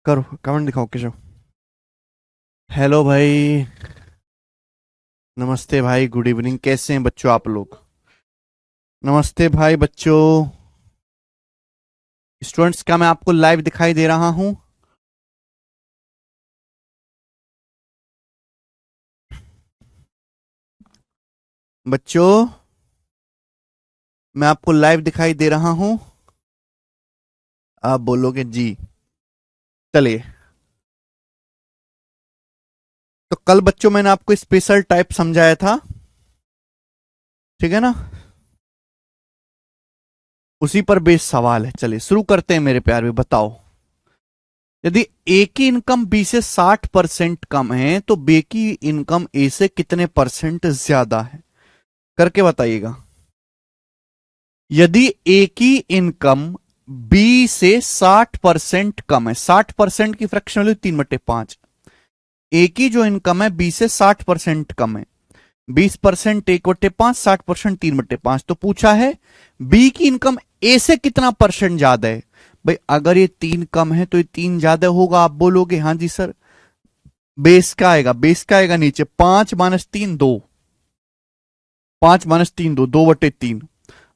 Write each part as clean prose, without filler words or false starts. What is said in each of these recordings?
करो कमेंट दिखाओ केशव। हेलो भाई। नमस्ते भाई, गुड इवनिंग। कैसे हैं बच्चों आप लोग? नमस्ते भाई बच्चों। स्टूडेंट्स, क्या मैं आपको लाइव दिखाई दे रहा हूं? बच्चों, मैं आपको लाइव दिखाई दे रहा हूं? आप बोलोगे जी। चलिए। तो कल बच्चों मैंने आपको स्पेशल टाइप समझाया था, ठीक है ना? उसी पर बेस सवाल है। चलिए शुरू करते हैं मेरे प्यारे। बताओ, यदि ए की इनकम बी से 60% कम है तो बी की इनकम ए से कितने परसेंट ज्यादा है? करके बताइएगा। यदि ए की इनकम बी से 60% कम है, 60% की फ्रैक्शन वैल्यू 3/5। ए की जो इनकम है बी से 60% कम है। 20% 1/5, 60% 3/5। तो पूछा है बी की इनकम ए से कितना परसेंट ज्यादा है। भाई अगर ये 3 कम है तो ये 3 ज्यादा होगा। आप बोलोगे हाँ जी सर। बेस का आएगा, बेस का आएगा नीचे 5 - 3 2। 5 - 3 2, 2/3।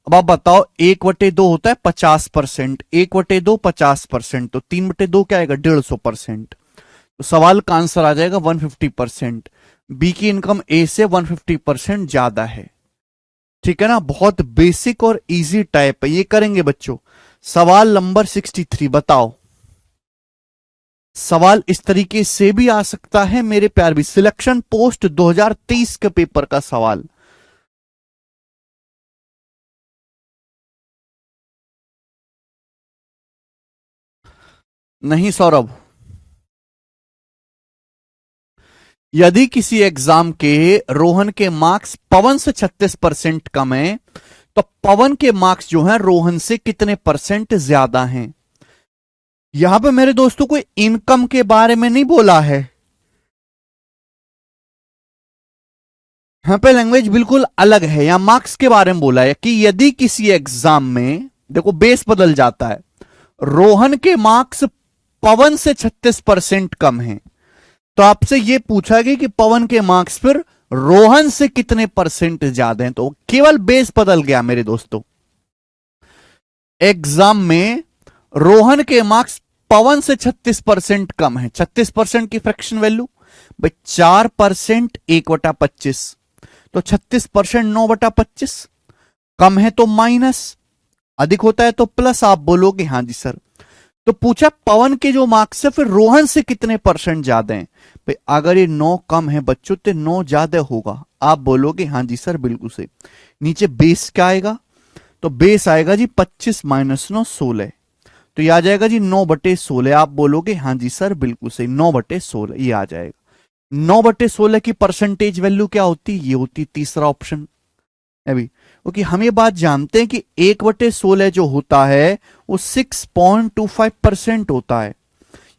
अब आप बताओ, 1/2 होता है 50%, 1/2 50%, तो 3/2 क्या आएगा? 150%। तो सवाल का आंसर आ जाएगा 150%। बी की इनकम ए से 150% ज्यादा है। ठीक है ना? बहुत बेसिक और इजी टाइप है, ये करेंगे बच्चों। सवाल नंबर 63 बताओ। सवाल इस तरीके से भी आ सकता है मेरे प्यार भी। सिलेक्शन पोस्ट 2023 के पेपर का सवाल। नहीं सौरभ। यदि किसी एग्जाम के रोहन के मार्क्स पवन से 36% कम है तो पवन के मार्क्स जो हैं रोहन से कितने परसेंट ज्यादा हैं? यहां पे मेरे दोस्तों को इनकम के बारे में नहीं बोला है। यहां पे लैंग्वेज बिल्कुल अलग है। यहां मार्क्स के बारे में बोला है कि यदि किसी एग्जाम में, देखो बेस बदल जाता है। रोहन के मार्क्स पवन से 36% कम है, तो आपसे यह पूछा गया कि पवन के मार्क्स फिर रोहन से कितने परसेंट ज्यादा हैं। तो केवल बेस बदल गया मेरे दोस्तों। एग्जाम में रोहन के मार्क्स पवन से 36% कम है। 36% की फ्रैक्शन वैल्यू भाई 4%, 1/25। तो 36% 9/25। कम है तो माइनस, अधिक होता है तो प्लस। आप बोलोगे हाँ जी सर। तो पूछा पवन के जो मार्क्स है फिर रोहन से कितने परसेंट ज्यादा हैं। भाई अगर ये 9 कम है बच्चों तो 9 ज्यादा होगा। आप बोलोगे हाँ जी सर बिल्कुल से। नीचे बेस क्या आएगा? तो बेस आएगा जी 25 - 9 16। तो ये आ जाएगा जी 9/16। आप बोलोगे हाँ जी सर बिल्कुल सही, 9/16 ये आ जाएगा। 9/16 की परसेंटेज वैल्यू क्या होती? ये होती तीसरा ऑप्शन। अभी क्योंकि हम ये बात जानते हैं कि 1/16 जो होता है वो 6.25% होता है।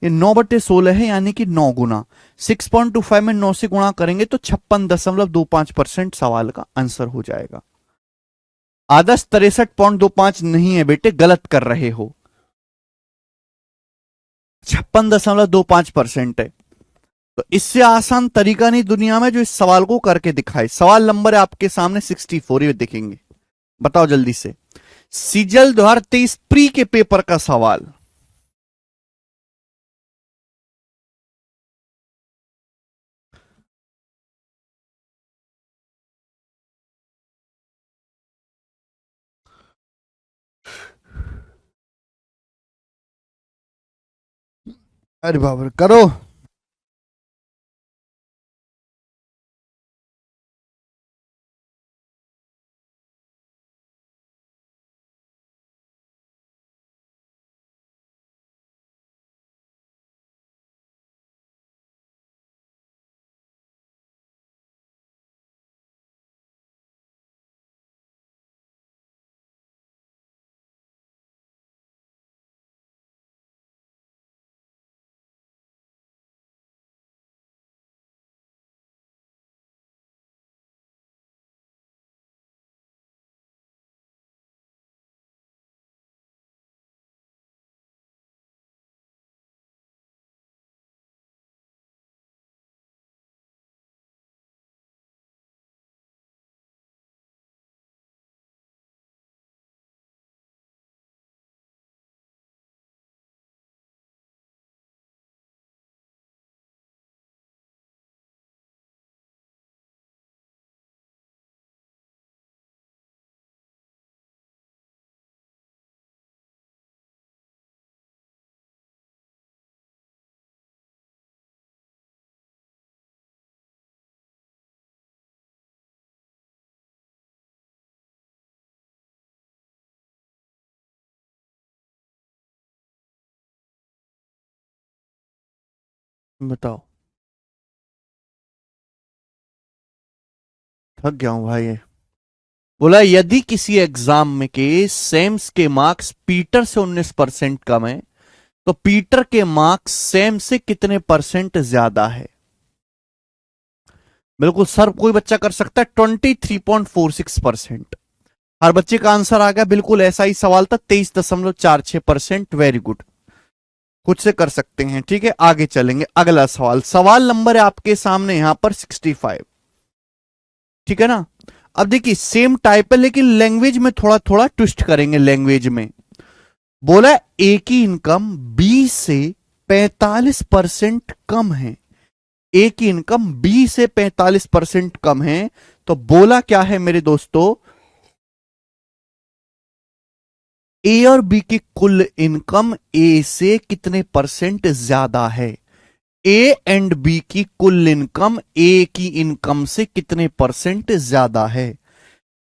ये 9/16 है यानी कि 9 गुना। 6.25 में 9 से गुणा करेंगे तो 56.25% सवाल का आंसर हो जाएगा। आदर्श 63.25 नहीं है बेटे, गलत कर रहे हो। 56.25% है। तो इससे आसान तरीका नहीं दुनिया में जो इस सवाल को करके दिखाए। सवाल नंबर है आपके सामने 64, ये देखेंगे। बताओ जल्दी से। सीजल 2023 प्री के पेपर का सवाल। अरे बाबा करो। बताओ, थक गया हूं भाई। बोला यदि किसी एग्जाम में के सेम्स के मार्क्स पीटर से 19% कम है तो पीटर के मार्क्स सेम से कितने परसेंट ज्यादा है। बिल्कुल सर, कोई बच्चा कर सकता है 23.46%। हर बच्चे का आंसर आ गया, बिल्कुल ऐसा ही सवाल था, 23.46%। वेरी गुड, खुद से कर सकते हैं। ठीक है, आगे चलेंगे। अगला सवाल, सवाल नंबर है आपके सामने यहां पर 65। ठीक है ना। अब देखिए सेम टाइप है लेकिन लैंग्वेज में थोड़ा थोड़ा ट्विस्ट करेंगे। लैंग्वेज में बोला ए की इनकम बी से 45% कम है। ए की इनकम बी से 45% कम है। तो बोला क्या है मेरे दोस्तों, ए और बी की कुल इनकम ए से कितने परसेंट ज्यादा है। ए एंड बी की कुल इनकम ए की इनकम से कितने परसेंट ज्यादा है।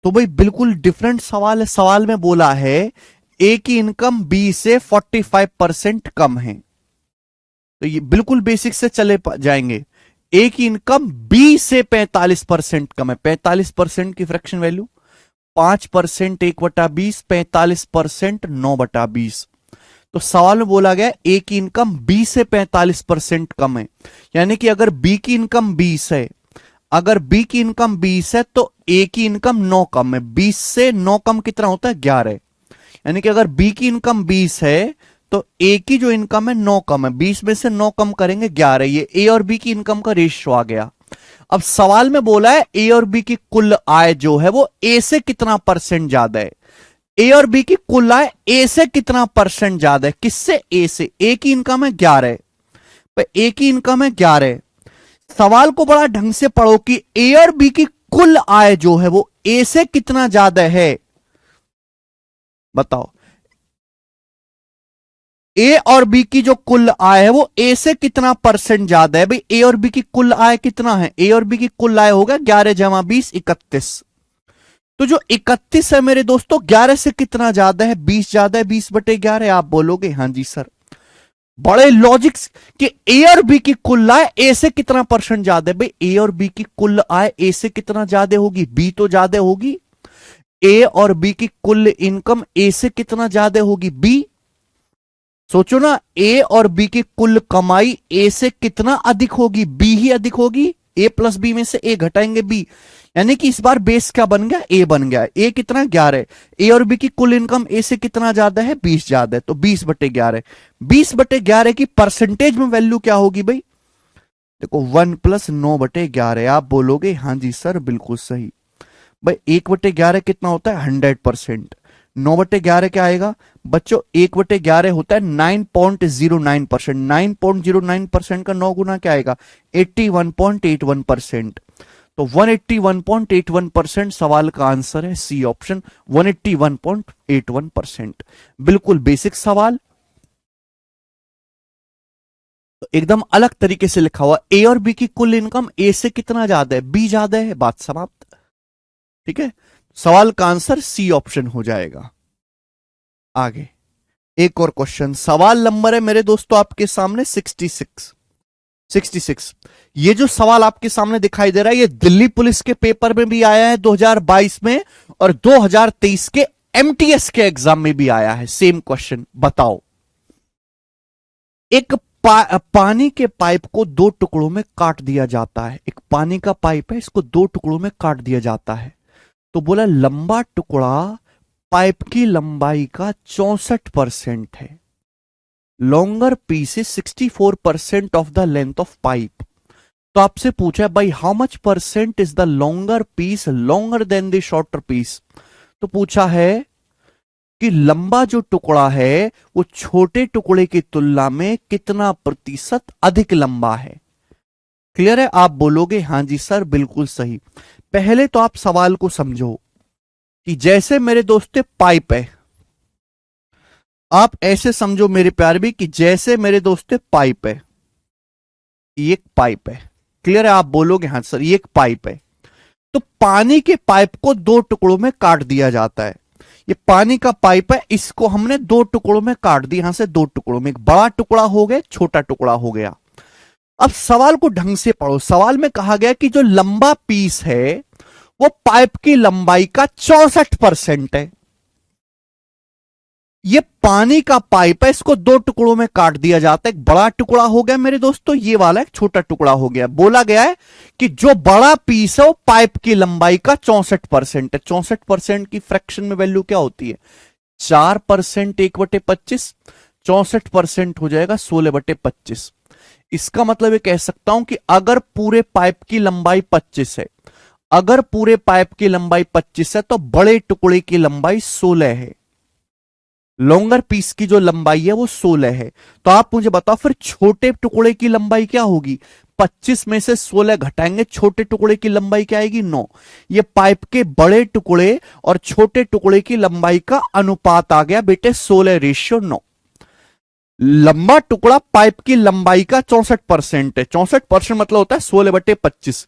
तो भाई बिल्कुल डिफरेंट सवाल है। सवाल में बोला है ए की इनकम बी से 45% कम है। तो ये बिल्कुल बेसिक से चले जाएंगे। ए की इनकम बी से 45% कम है। 45% की फ्रैक्शन वैल्यू 5%, 1/20, 45%, 9/20। तो सवाल में बोला गया ए की इनकम बी से 45% कम है, यानी कि अगर बी की इनकम 20 है, अगर बी की इनकम 20 है तो ए की इनकम 9 कम है। 20 से 9 कम कितना होता है, 11। यानी कि अगर बी की इनकम 20 है तो ए की जो इनकम है 9 कम है। 20 में से 9 कम करेंगे 11। ये ए और बी की इनकम का रेशियो आ गया। अब सवाल में बोला है ए और बी की कुल आय जो है वो ए से कितना परसेंट ज्यादा है। ए और बी की कुल आय ए से कितना परसेंट ज्यादा है, किससे, ए से। ए की इनकम है 11, ए की इनकम है 11। सवाल को बड़ा ढंग से पढ़ो कि ए और बी की कुल आय जो है वो ए से कितना ज्यादा है। बताओ, ए और बी की जो कुल आय है वो ए से कितना परसेंट ज्यादा है। भाई ए और बी की कुल आय कितना है, ए और बी की कुल आय होगा 11 जमा 20 31। तो जो 31 है मेरे दोस्तों 11 से कितना ज्यादा है, 20 ज्यादा है। 20/11 आप बोलोगे हाँ जी सर। बड़े लॉजिक्स कि ए और बी की कुल आय ए से कितना परसेंट ज्यादा है। भाई ए और बी की कुल आय ए से कितना ज्यादा होगी, बी तो ज्यादा होगी। ए और बी की कुल इनकम ए से कितना ज्यादा होगी, बी। सोचो ना, ए और बी की कुल कमाई ए से कितना अधिक होगी, बी ही अधिक होगी। ए प्लस बी में से ए घटाएंगे बी, यानी कि इस बार बेस क्या बन गया, ए बन गया। ए कितना, 11। ए और बी की कुल इनकम ए से कितना ज्यादा है, 20 ज्यादा है। तो 20/11। 20/11 की परसेंटेज में वैल्यू क्या होगी भाई, देखो 1 + 9/11। आप बोलोगे हाँ जी सर बिल्कुल सही। भाई 1/11 कितना होता है, 100%। 9/11 क्या आएगा बच्चों, 1/11 होता है 9.09%। 9.09% का 9 गुना क्या आएगा, 81.81%। तो 181.81% सवाल का आंसर है सी ऑप्शन, 181.81%। बिल्कुल बेसिक सवाल, तो एकदम अलग तरीके से लिखा हुआ। ए और बी की कुल इनकम ए से कितना ज्यादा है, बी ज्यादा है, बात समाप्त। ठीक है, सवाल का आंसर सी ऑप्शन हो जाएगा। आगे एक और क्वेश्चन, सवाल नंबर है मेरे दोस्तों आपके सामने 66। 66 ये जो सवाल आपके सामने दिखाई दे रहा है ये दिल्ली पुलिस के पेपर में भी आया है 2022 में, और 2023 के एमटीएस के एग्जाम में भी आया है सेम क्वेश्चन। बताओ, एक पानी के पाइप को 2 टुकड़ों में काट दिया जाता है। एक पानी का पाइप है, इसको 2 टुकड़ों में काट दिया जाता है। तो बोला लंबा टुकड़ा पाइप की लंबाई का 64% है। Longer piece is 64% of the length of pipe. तो आपसे पूछा है भाई how much percent is the longer piece longer than the shorter piece. तो पूछा है कि लंबा जो टुकड़ा है वो छोटे टुकड़े की तुलना में कितना प्रतिशत अधिक लंबा है। क्लियर है, आप बोलोगे हाँ जी सर बिल्कुल सही। पहले तो आप सवाल को समझो कि जैसे मेरे दोस्तों पाइप है, आप ऐसे समझो मेरे प्यार भी कि जैसे मेरे दोस्तों पाइप है, ये एक पाइप है। क्लियर है, आप बोलोगे हाँ सर ये एक पाइप है। तो पानी के पाइप को 2 टुकड़ों में काट दिया जाता है। ये पानी का पाइप है, इसको हमने 2 टुकड़ों में काट दिया, यहां से 2 टुकड़ों में, एक बड़ा टुकड़ा हो गया, छोटा टुकड़ा हो गया। अब सवाल को ढंग से पढ़ो। सवाल में कहा गया कि जो लंबा पीस है वो पाइप की लंबाई का 64% है। ये पानी का पाइप है, इसको दो टुकड़ों में काट दिया जाता है। एक बड़ा टुकड़ा हो गया मेरे दोस्तों, ये वाला एक छोटा टुकड़ा हो गया। बोला गया है कि जो बड़ा पीस है वो पाइप की लंबाई का 64% है। 64% की फ्रैक्शन में वैल्यू क्या होती है? 4% 1/25, 64% हो जाएगा 16/25। इसका मतलब ये कह सकता हूं कि अगर पूरे पाइप की लंबाई 25 है, अगर पूरे पाइप की लंबाई 25 है तो बड़े टुकड़े की लंबाई 16 है। लॉन्गर पीस की जो लंबाई है वो 16 है। तो आप मुझे बताओ फिर छोटे टुकड़े की लंबाई क्या होगी? 25 में से 16 घटाएंगे, छोटे टुकड़े की लंबाई क्या आएगी? 9। ये पाइप के बड़े टुकड़े और छोटे टुकड़े की लंबाई का अनुपात आ गया बेटे 16:9। लंबा टुकड़ा पाइप की लंबाई का 64% है। 64% मतलब होता है 16/25।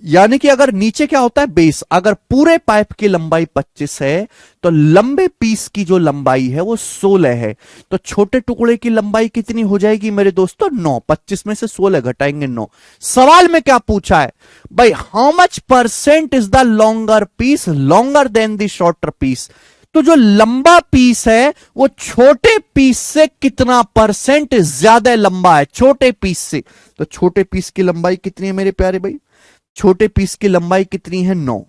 यानी कि अगर नीचे क्या होता है? बेस। अगर पूरे पाइप की लंबाई 25 है तो लंबे पीस की जो लंबाई है वो 16 है। तो छोटे टुकड़े की लंबाई कितनी हो जाएगी मेरे दोस्तों? 9। 25 में से 16 घटाएंगे 9। सवाल में क्या पूछा है भाई? How much percent is the longer piece longer than the shorter piece? तो जो लंबा पीस है वो छोटे पीस से कितना परसेंट ज्यादा लंबा है? छोटे पीस से। तो छोटे पीस की लंबाई कितनी है मेरे प्यारे भाई? छोटे पीस की लंबाई कितनी है? 9।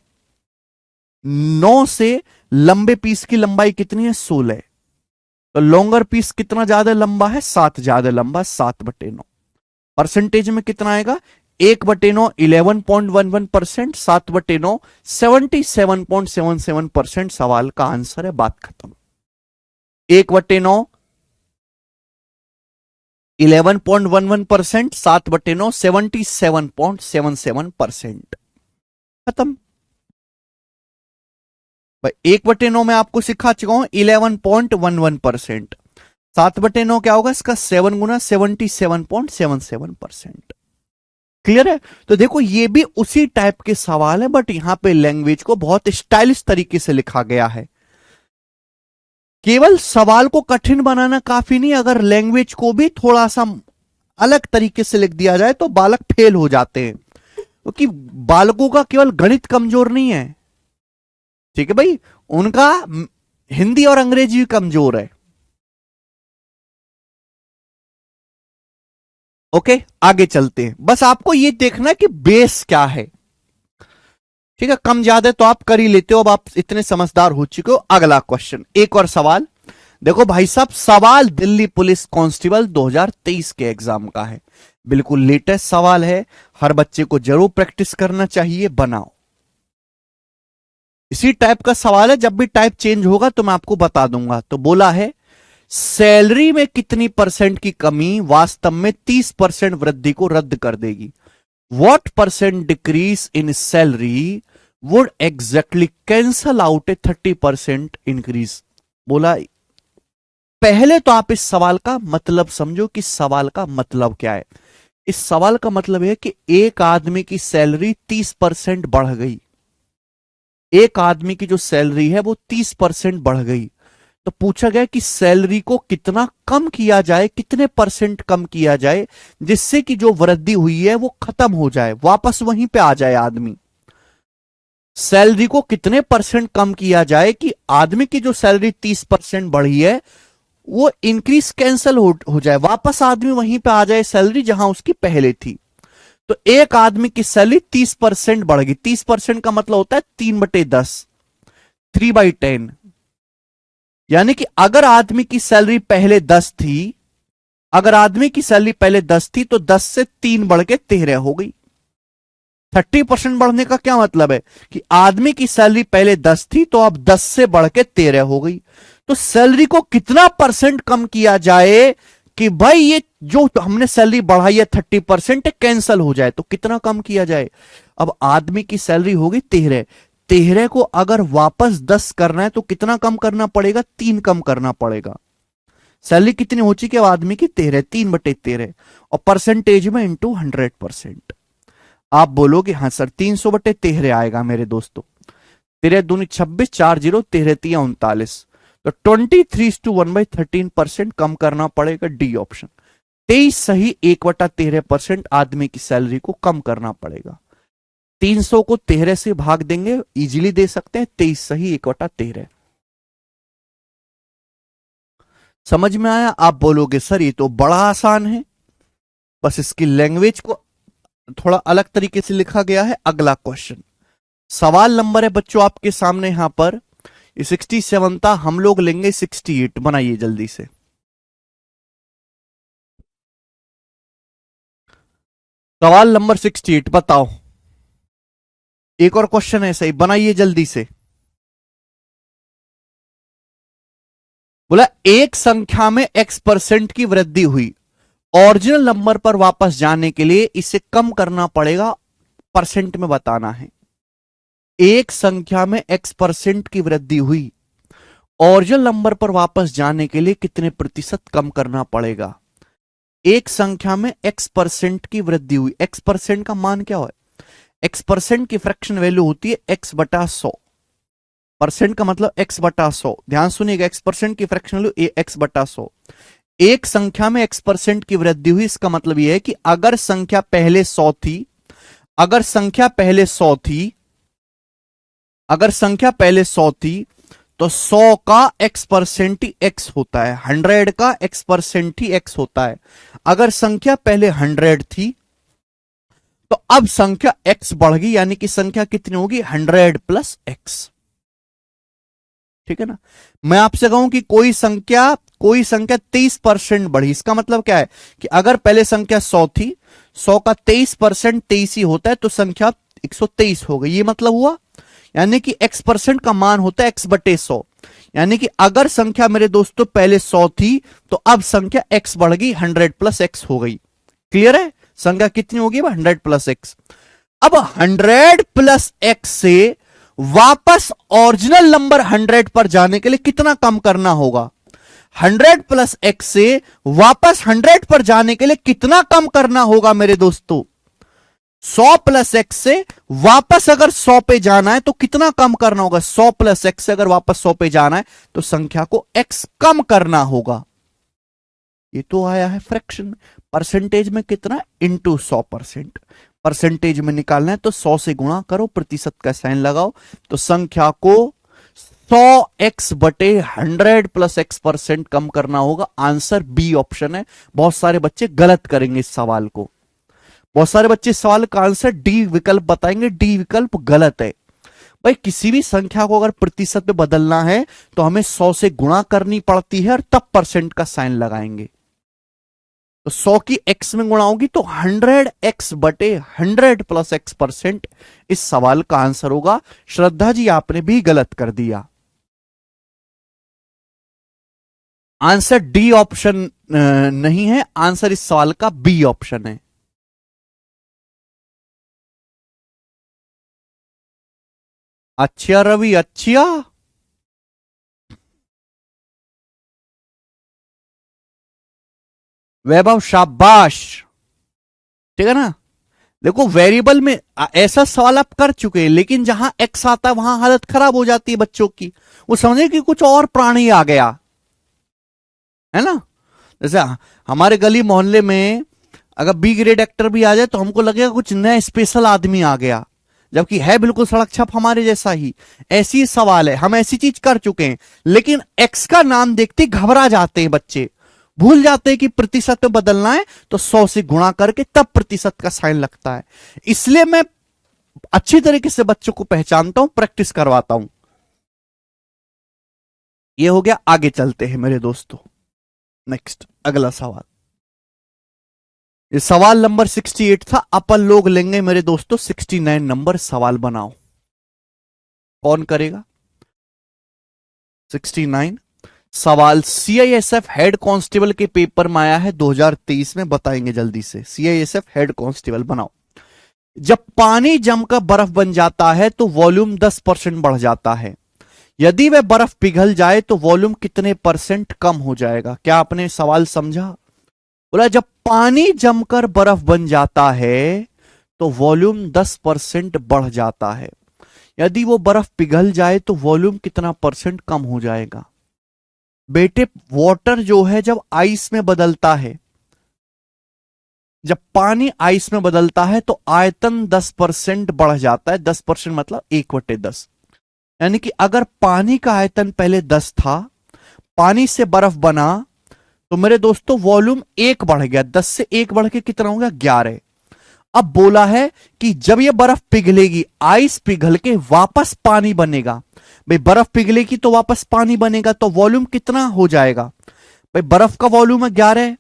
9 से लंबे पीस की लंबाई कितनी है? 16। तो लॉन्गर पीस कितना ज्यादा लंबा है? 7 ज्यादा लंबा, 7/9। परसेंटेज में कितना आएगा? 1/9 11.11%, 7/9 77.77%। सवाल का आंसर है, बात खत्म। 1/9 11.11%, 7/9 77.77%। खत्म भाई। 1/9 में आपको सिखा चुका हूं 11.11%। 7/9 क्या होगा इसका? 7 गुना 77.77%। क्लियर है? तो देखो ये भी उसी टाइप के सवाल है, बट यहां पे लैंग्वेज को बहुत स्टाइलिश तरीके से लिखा गया है। केवल सवाल को कठिन बनाना काफी नहीं, अगर लैंग्वेज को भी थोड़ा सा अलग तरीके से लिख दिया जाए तो बालक फेल हो जाते हैं, क्योंकि बालकों का केवल गणित कमजोर नहीं है, ठीक है भाई, उनका हिंदी और अंग्रेजी भी कमजोर है। ओके, आगे चलते हैं। बस आपको ये देखना कि बेस क्या है, ठीक है। कम ज्यादा तो आप कर ही लेते हो, अब आप इतने समझदार हो चुके हो। अगला क्वेश्चन, एक और सवाल देखो भाई साहब। सवाल दिल्ली पुलिस कांस्टेबल 2023 के एग्जाम का है, बिल्कुल लेटेस्ट सवाल है, हर बच्चे को जरूर प्रैक्टिस करना चाहिए। बनाओ, इसी टाइप का सवाल है, जब भी टाइप चेंज होगा तो मैं आपको बता दूंगा। तो बोला है सैलरी में कितनी परसेंट की कमी वास्तव में 30% वृद्धि को रद्द कर देगी? What percent decrease in salary would exactly cancel out a 30% increase? बोला पहले तो आप इस सवाल का मतलब समझो कि सवाल का मतलब क्या है। इस सवाल का मतलब है कि एक आदमी की सैलरी 30% बढ़ गई, एक आदमी की जो सैलरी है वो 30% बढ़ गई। तो पूछा गया कि सैलरी को कितना कम किया जाए, कितने परसेंट कम किया जाए जिससे कि जो वृद्धि हुई है वो खत्म हो जाए, वापस वहीं पे आ जाए आदमी। सैलरी को कितने परसेंट कम किया जाए कि आदमी की जो सैलरी 30% बढ़ी है वो इंक्रीज कैंसल हो जाए, वापस आदमी वहीं पे आ जाए सैलरी जहां उसकी पहले थी। तो एक आदमी की सैलरी 30% बढ़ गई। 30% का मतलब होता है 3/10, 3/10। यानी कि अगर आदमी की सैलरी पहले 10 थी, अगर आदमी की सैलरी पहले 10 थी तो 10 से 3 बढ़ के 13 हो गई। 30% बढ़ने का क्या मतलब है कि आदमी की सैलरी पहले 10 थी तो अब 10 से बढ़ के 13 हो गई। तो सैलरी को कितना परसेंट कम किया जाए कि भाई ये जो हमने सैलरी बढ़ाई है 30% कैंसल हो जाए? तो कितना कम किया जाए? अब आदमी की सैलरी होगी 13, 13 को अगर वापस 10 करना है तो कितना कम करना पड़ेगा? 3 कम करना पड़ेगा। सैलरी कितनी हो चुकी है आदमी की? 13, 3/13, और परसेंटेज में इंटू 100%। आप बोलोगे हाँ सर 300/13 आएगा मेरे दोस्तों। 13 दूनी 26, 4 0, 13 3 39। तो 23:1/13% कम करना पड़ेगा, डी ऑप्शन। 23 सही 1/13% आदमी की सैलरी को कम करना पड़ेगा। 300 को 13 से भाग देंगे, इजीली दे सकते हैं, 23 सही 1/13। समझ में आया? आप बोलोगे सर ये तो बड़ा आसान है, बस इसकी लैंग्वेज को थोड़ा अलग तरीके से लिखा गया है। अगला क्वेश्चन, सवाल नंबर है बच्चों आपके सामने यहां पर, 67 था, हम लोग लेंगे 68। बनाइए जल्दी से। सवाल नंबर 68 बताओ। एक और क्वेश्चन है सही, बनाइए जल्दी से। बोला एक संख्या में x% की वृद्धि हुई, ओरिजिनल नंबर पर वापस जाने के लिए इसे कम करना पड़ेगा, परसेंट में बताना है। एक संख्या में x% की वृद्धि हुई, ओरिजिनल नंबर पर वापस जाने के लिए कितने प्रतिशत कम करना पड़ेगा। एक संख्या में x% की वृद्धि हुई, x% का मान क्या है? x% की फ्रैक्शन वैल्यू होती है x/100। परसेंट का मतलब x/100। ध्यान सुनिएगा, x% की फ्रैक्शन वैल्यू x/100। एक संख्या में x% की वृद्धि हुई, इसका मतलब यह है कि अगर संख्या पहले 100 थी, अगर संख्या पहले 100 थी, अगर संख्या पहले 100 थी, तो 100 का x% ही x होता है, 100 का x% ही x होता है। अगर संख्या पहले 100 थी, तो अब संख्या x बढ़ गई, यानी कि संख्या कितनी होगी? 100 + x। ठीक है ना? मैं आपसे कहूं कि कोई संख्या 23% बढ़ी, इसका मतलब क्या है कि अगर पहले संख्या 100 थी, 100 का 23% 23 ही होता है, तो संख्या 123 हो गई। ये मतलब हुआ, यानी कि x% का मान होता है x/100। यानी कि अगर संख्या मेरे दोस्तों पहले 100 थी, तो अब संख्या x बढ़ गई, 100 + x हो गई। क्लियर है? संख्या कितनी होगी? 100 + x। अब 100 + x से वापस ओरिजिनल नंबर 100 पर जाने के लिए कितना कम करना होगा? 100 + x से वापस 100 पर जाने के लिए कितना कम करना होगा मेरे दोस्तों? 100 + x से वापस अगर 100 पे जाना है तो कितना कम करना होगा? 100 + x से अगर वापस 100 पे जाना है तो संख्या को x कम करना होगा। ये तो आया है फ्रैक्शन। परसेंटेज में कितना? इंटू 100%। परसेंटेज में निकालना है तो 100 से गुणा करो, प्रतिशत का साइन लगाओ, तो संख्या को 100x/100 + x% कम करना होगा। आंसर बी ऑप्शन है। बहुत सारे बच्चे गलत करेंगे इस सवाल को, बहुत सारे बच्चे इस सवाल का आंसर डी विकल्प बताएंगे, डी विकल्प गलत है। भाई किसी भी संख्या को अगर प्रतिशत में बदलना है तो हमें 100 से गुणा करनी पड़ती है और तब परसेंट का साइन लगाएंगे। तो 100 की x में गुणा होगी तो 100x/100 + x% इस सवाल का आंसर होगा। श्रद्धा जी आपने भी गलत कर दिया। आंसर डी ऑप्शन नहीं है, आंसर इस सवाल का बी ऑप्शन है। अच्छा रवि, अच्छा। वैभव शाबाश। ठीक है ना? देखो वेरिएबल में ऐसा सवाल आप कर चुके हैं, लेकिन जहां एक्स आता है वहां हालत खराब हो जाती है बच्चों की। वो समझे कि कुछ और प्राणी आ गया है ना। जैसे हमारे गली मोहल्ले में अगर बी ग्रेड एक्टर भी आ जाए तो हमको लगेगा कुछ नया स्पेशल आदमी आ गया, जबकि है बिल्कुल सड़क छप हमारे जैसा ही। ऐसी सवाल है, हम ऐसी चीज कर चुके हैं, लेकिन एक्स का नाम देखते घबरा जाते हैं बच्चे, भूल जाते हैं कि प्रतिशत में बदलना है तो 100 से गुणा करके तब प्रतिशत का साइन लगता है। इसलिए मैं अच्छी तरीके से बच्चों को पहचानता हूं, प्रैक्टिस करवाता हूं। ये हो गया। आगे चलते हैं मेरे दोस्तों, नेक्स्ट अगला सवाल। ये सवाल नंबर 68 था, अपन लोग लेंगे मेरे दोस्तों 69 नंबर। सवाल बनाओ, कौन करेगा? 69 सवाल सीआईएसएफ हेड कांस्टेबल के पेपर में आया है 2023 में, बताएंगे जल्दी से। सीआईएसएफ हेड कांस्टेबल बनाओ। जब पानी जमकर बर्फ बन जाता है तो वॉल्यूम 10% बढ़ जाता है, यदि वह बर्फ पिघल जाए तो वॉल्यूम कितने % कम हो जाएगा? क्या आपने सवाल समझा? बोला जब पानी जमकर बर्फ बन जाता है तो वॉल्यूम 10% बढ़ जाता है, यदि वो बर्फ पिघल जाए तो वॉल्यूम कितना % कम हो जाएगा? बेटे वाटर जो है जब आइस में बदलता है जब पानी आइस में बदलता है तो आयतन 10% बढ़ जाता है। 10% मतलब 1/10। यानी कि अगर पानी का आयतन पहले 10 था, पानी से बर्फ बना, तो मेरे दोस्तों वॉल्यूम 1 बढ़ गया। 10 से 1 बढ़ के कितना हो गया? 11। अब बोला है कि जब ये बर्फ पिघलेगी, आइस पिघल के वापस पानी बनेगा। भाई बर्फ पिघलेगी तो वापस पानी बनेगा, तो वॉल्यूम कितना हो जाएगा? भाई बर्फ का वॉल्यूम है 11,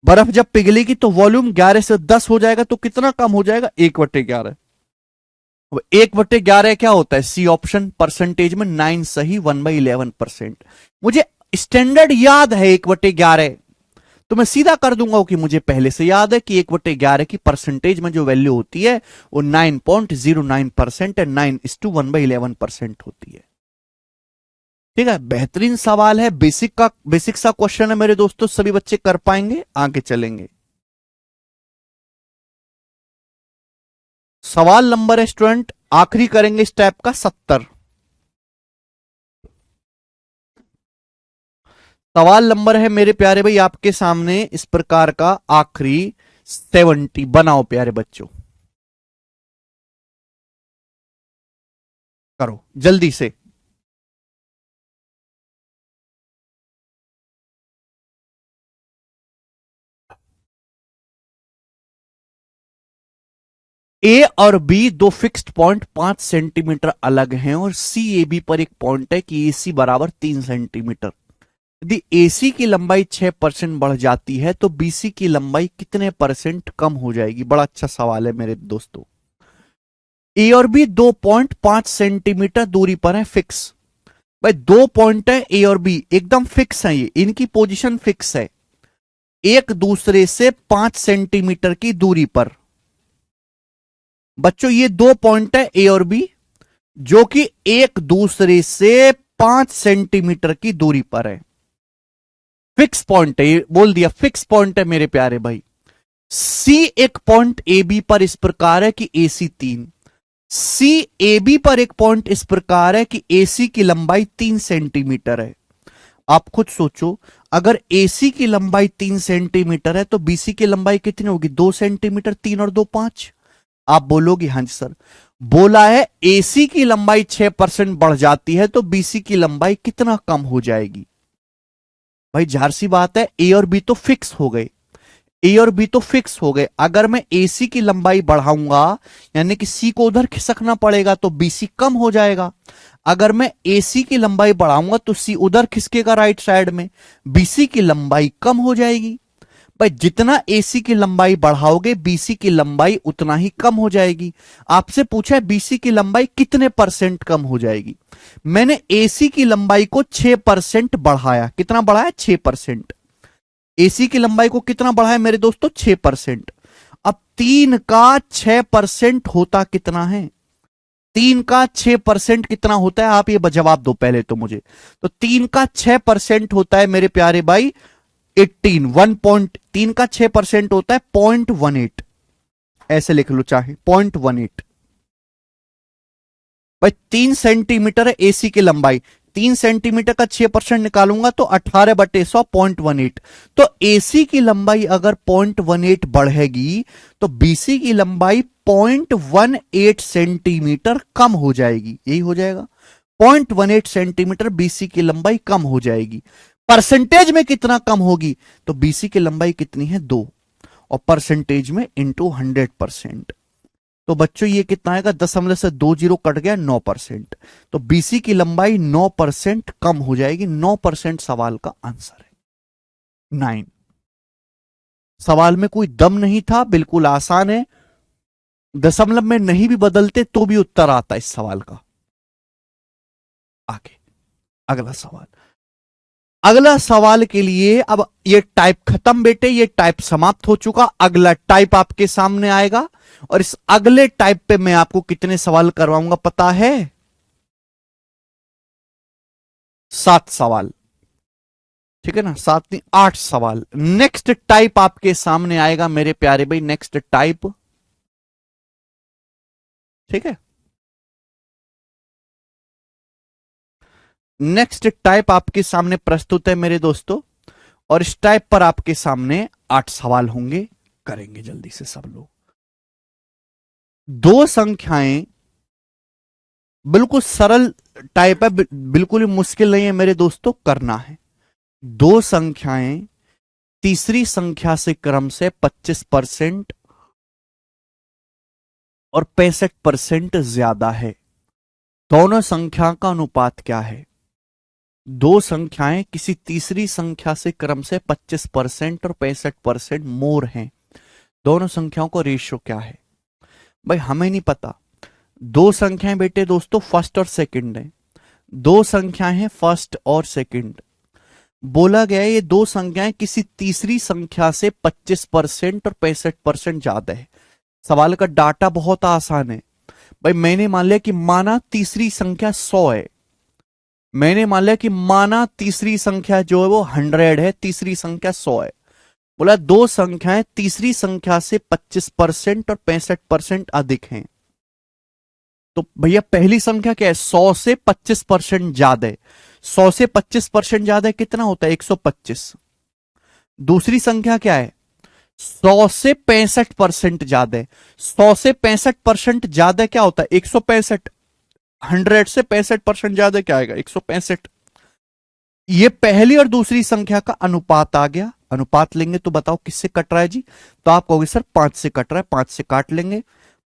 बर्फ जब पिघलेगी तो वॉल्यूम 11 से 10 हो जाएगा, तो कितना कम हो जाएगा? 1/11। 1/11 क्या होता है? C option. परसेंटेज में 9 सही, 1/11%। मुझे स्टैंडर्ड याद है 1/11, तो मैं सीधा कर दूंगा कि मुझे पहले से याद है कि 1/11 की परसेंटेज में जो वैल्यू होती है वो 9.09% है। 9:1/11% होती है। ठीक है, बेहतरीन सवाल है, बेसिक सा क्वेश्चन है मेरे दोस्तों, सभी बच्चे कर पाएंगे। आगे चलेंगे। सवाल नंबर है स्टूडेंट, आखिरी करेंगे इस टाइप का 70। सवाल नंबर है मेरे प्यारे भाई आपके सामने इस प्रकार का, आखिरी 70। बनाओ प्यारे बच्चों, करो जल्दी से। ए और बी दो फिक्स्ड पॉइंट 5 सेंटीमीटर अलग हैं, और सी ए बी पर एक पॉइंट है कि ए सी बराबर 3 सेंटीमीटर। यदि एसी की लंबाई 6% बढ़ जाती है तो बीसी की लंबाई कितने परसेंट कम हो जाएगी? बड़ा अच्छा सवाल है मेरे दोस्तों। ए और बी 2.5 सेंटीमीटर दूरी पर है, फिक्स। भाई 2 पॉइंट है ए और बी, एकदम फिक्स है, ये इनकी पोजीशन फिक्स है, एक दूसरे से 5 सेंटीमीटर की दूरी पर। बच्चों ये 2 पॉइंट है ए और बी, जो कि एक दूसरे से 5 सेंटीमीटर की दूरी पर है। फिक्स पॉइंट है, ये बोल दिया फिक्स पॉइंट है मेरे प्यारे भाई। सी एक पॉइंट ए बी पर इस प्रकार है कि ए सी 3। सी ए बी पर एक पॉइंट इस प्रकार है कि ए सी की लंबाई 3 सेंटीमीटर है। आप खुद सोचो, अगर एसी की लंबाई 3 सेंटीमीटर है तो बीसी की लंबाई कितनी होगी? 2 सेंटीमीटर। 3 और 2 5। आप बोलोगे हाँ जी सर। बोला है एसी की लंबाई 6% बढ़ जाती है तो बीसी की लंबाई कितना कम हो जाएगी? भाई जाहिर सी बात है, ए और बी तो फिक्स हो गए। ए और बी तो फिक्स हो गए, अगर मैं एसी की लंबाई बढ़ाऊंगा यानी कि सी को उधर खिसकना पड़ेगा तो बीसी कम हो जाएगा। अगर मैं एसी की लंबाई बढ़ाऊंगा तो सी उधर खिसकेगा राइट साइड में, बीसी की लंबाई कम हो जाएगी। भाई जितना एसी की लंबाई बढ़ाओगे बीसी की लंबाई उतना ही कम हो जाएगी। आपसे पूछा है बीसी की लंबाई कितने परसेंट कम हो जाएगी? मैंने एसी की लंबाई को 6% बढ़ाया। कितना बढ़ाया? 6%। एसी की लंबाई को कितना बढ़ाया मेरे दोस्तों? 6%। अब 3 का 6% होता कितना है? 3 का 6% कितना होता है? आप ये जवाब दो पहले तो मुझे। तो 3 का 6% होता है मेरे प्यारे भाई 18। 3 का 6% होता है 0.18। ऐसे लिख लो चाहे 0.18। भाई 3 सेंटीमीटर है एसी की लंबाई, 3 सेंटीमीटर का 6% निकालूंगा तो 18/100 0.18। तो एसी की लंबाई अगर 0.18 बढ़ेगी तो बीसी की लंबाई 0.18 सेंटीमीटर कम हो जाएगी। यही हो जाएगा, 0.18 सेंटीमीटर बीसी की लंबाई कम हो जाएगी। परसेंटेज में कितना कम होगी? तो बीसी की लंबाई कितनी है? 2, और परसेंटेज में इंटू 100%। तो बच्चों ये कितना आएगा? 0.20 कट गया, 9%। तो बीसी की लंबाई 9% कम हो जाएगी। 9% सवाल का आंसर है 9। सवाल में कोई दम नहीं था, बिल्कुल आसान है। दशमलव में नहीं भी बदलते तो भी उत्तर आता इस सवाल का। आगे अगला सवाल। अगला सवाल के लिए अब ये टाइप खत्म बेटे, ये टाइप समाप्त हो चुका। अगला टाइप आपके सामने आएगा, और इस अगले टाइप पे मैं आपको कितने सवाल करवाऊंगा पता है? 7 सवाल। ठीक है ना, 7 नहीं 8 सवाल। नेक्स्ट टाइप आपके सामने आएगा मेरे प्यारे भाई, नेक्स्ट टाइप। ठीक है, नेक्स्ट टाइप आपके सामने प्रस्तुत है मेरे दोस्तों, और इस टाइप पर आपके सामने 8 सवाल होंगे। करेंगे जल्दी से सब लोग। दो संख्याएं बिल्कुल सरल टाइप है, बिल्कुल ही मुश्किल नहीं है मेरे दोस्तों, करना है। दो संख्याएं तीसरी संख्या से क्रम से 25% और 65% ज्यादा है। दोनों संख्या का अनुपात क्या है? दो संख्याएं किसी तीसरी संख्या से क्रम से 25% और 65% मोर हैं। दोनों संख्याओं का रेशियो क्या है? भाई हमें नहीं पता। दो संख्याएं बेटे दोस्तों फर्स्ट और सेकंड है। दो संख्याएं हैं फर्स्ट और सेकंड। बोला गया है ये दो संख्याएं किसी तीसरी संख्या से 25% और 65% ज्यादा है। सवाल का डाटा बहुत आसान है। भाई मैंने मान लिया कि माना तीसरी संख्या 100 है। मैंने मान लिया कि माना तीसरी संख्या जो है वो 100 है, तीसरी संख्या 100 है। बोला दो संख्याएं तीसरी संख्या से 25% और 65% अधिक हैं। तो भैया पहली संख्या क्या है? 100 से 25% ज्यादा है। 100 से 25% ज्यादा है कितना होता है? 125। दूसरी संख्या क्या है? 100 से 65% ज्यादा है। 100 से 65% ज्यादा क्या होता है? 165। 100 से 65% ज्यादा क्या आएगा? 165। ये पहली और दूसरी संख्या का अनुपात आ गया। अनुपात लेंगे तो बताओ किससे कट रहा है जी? तो आप कहोगे सर 5 से कट रहा है। 5 से काट लेंगे।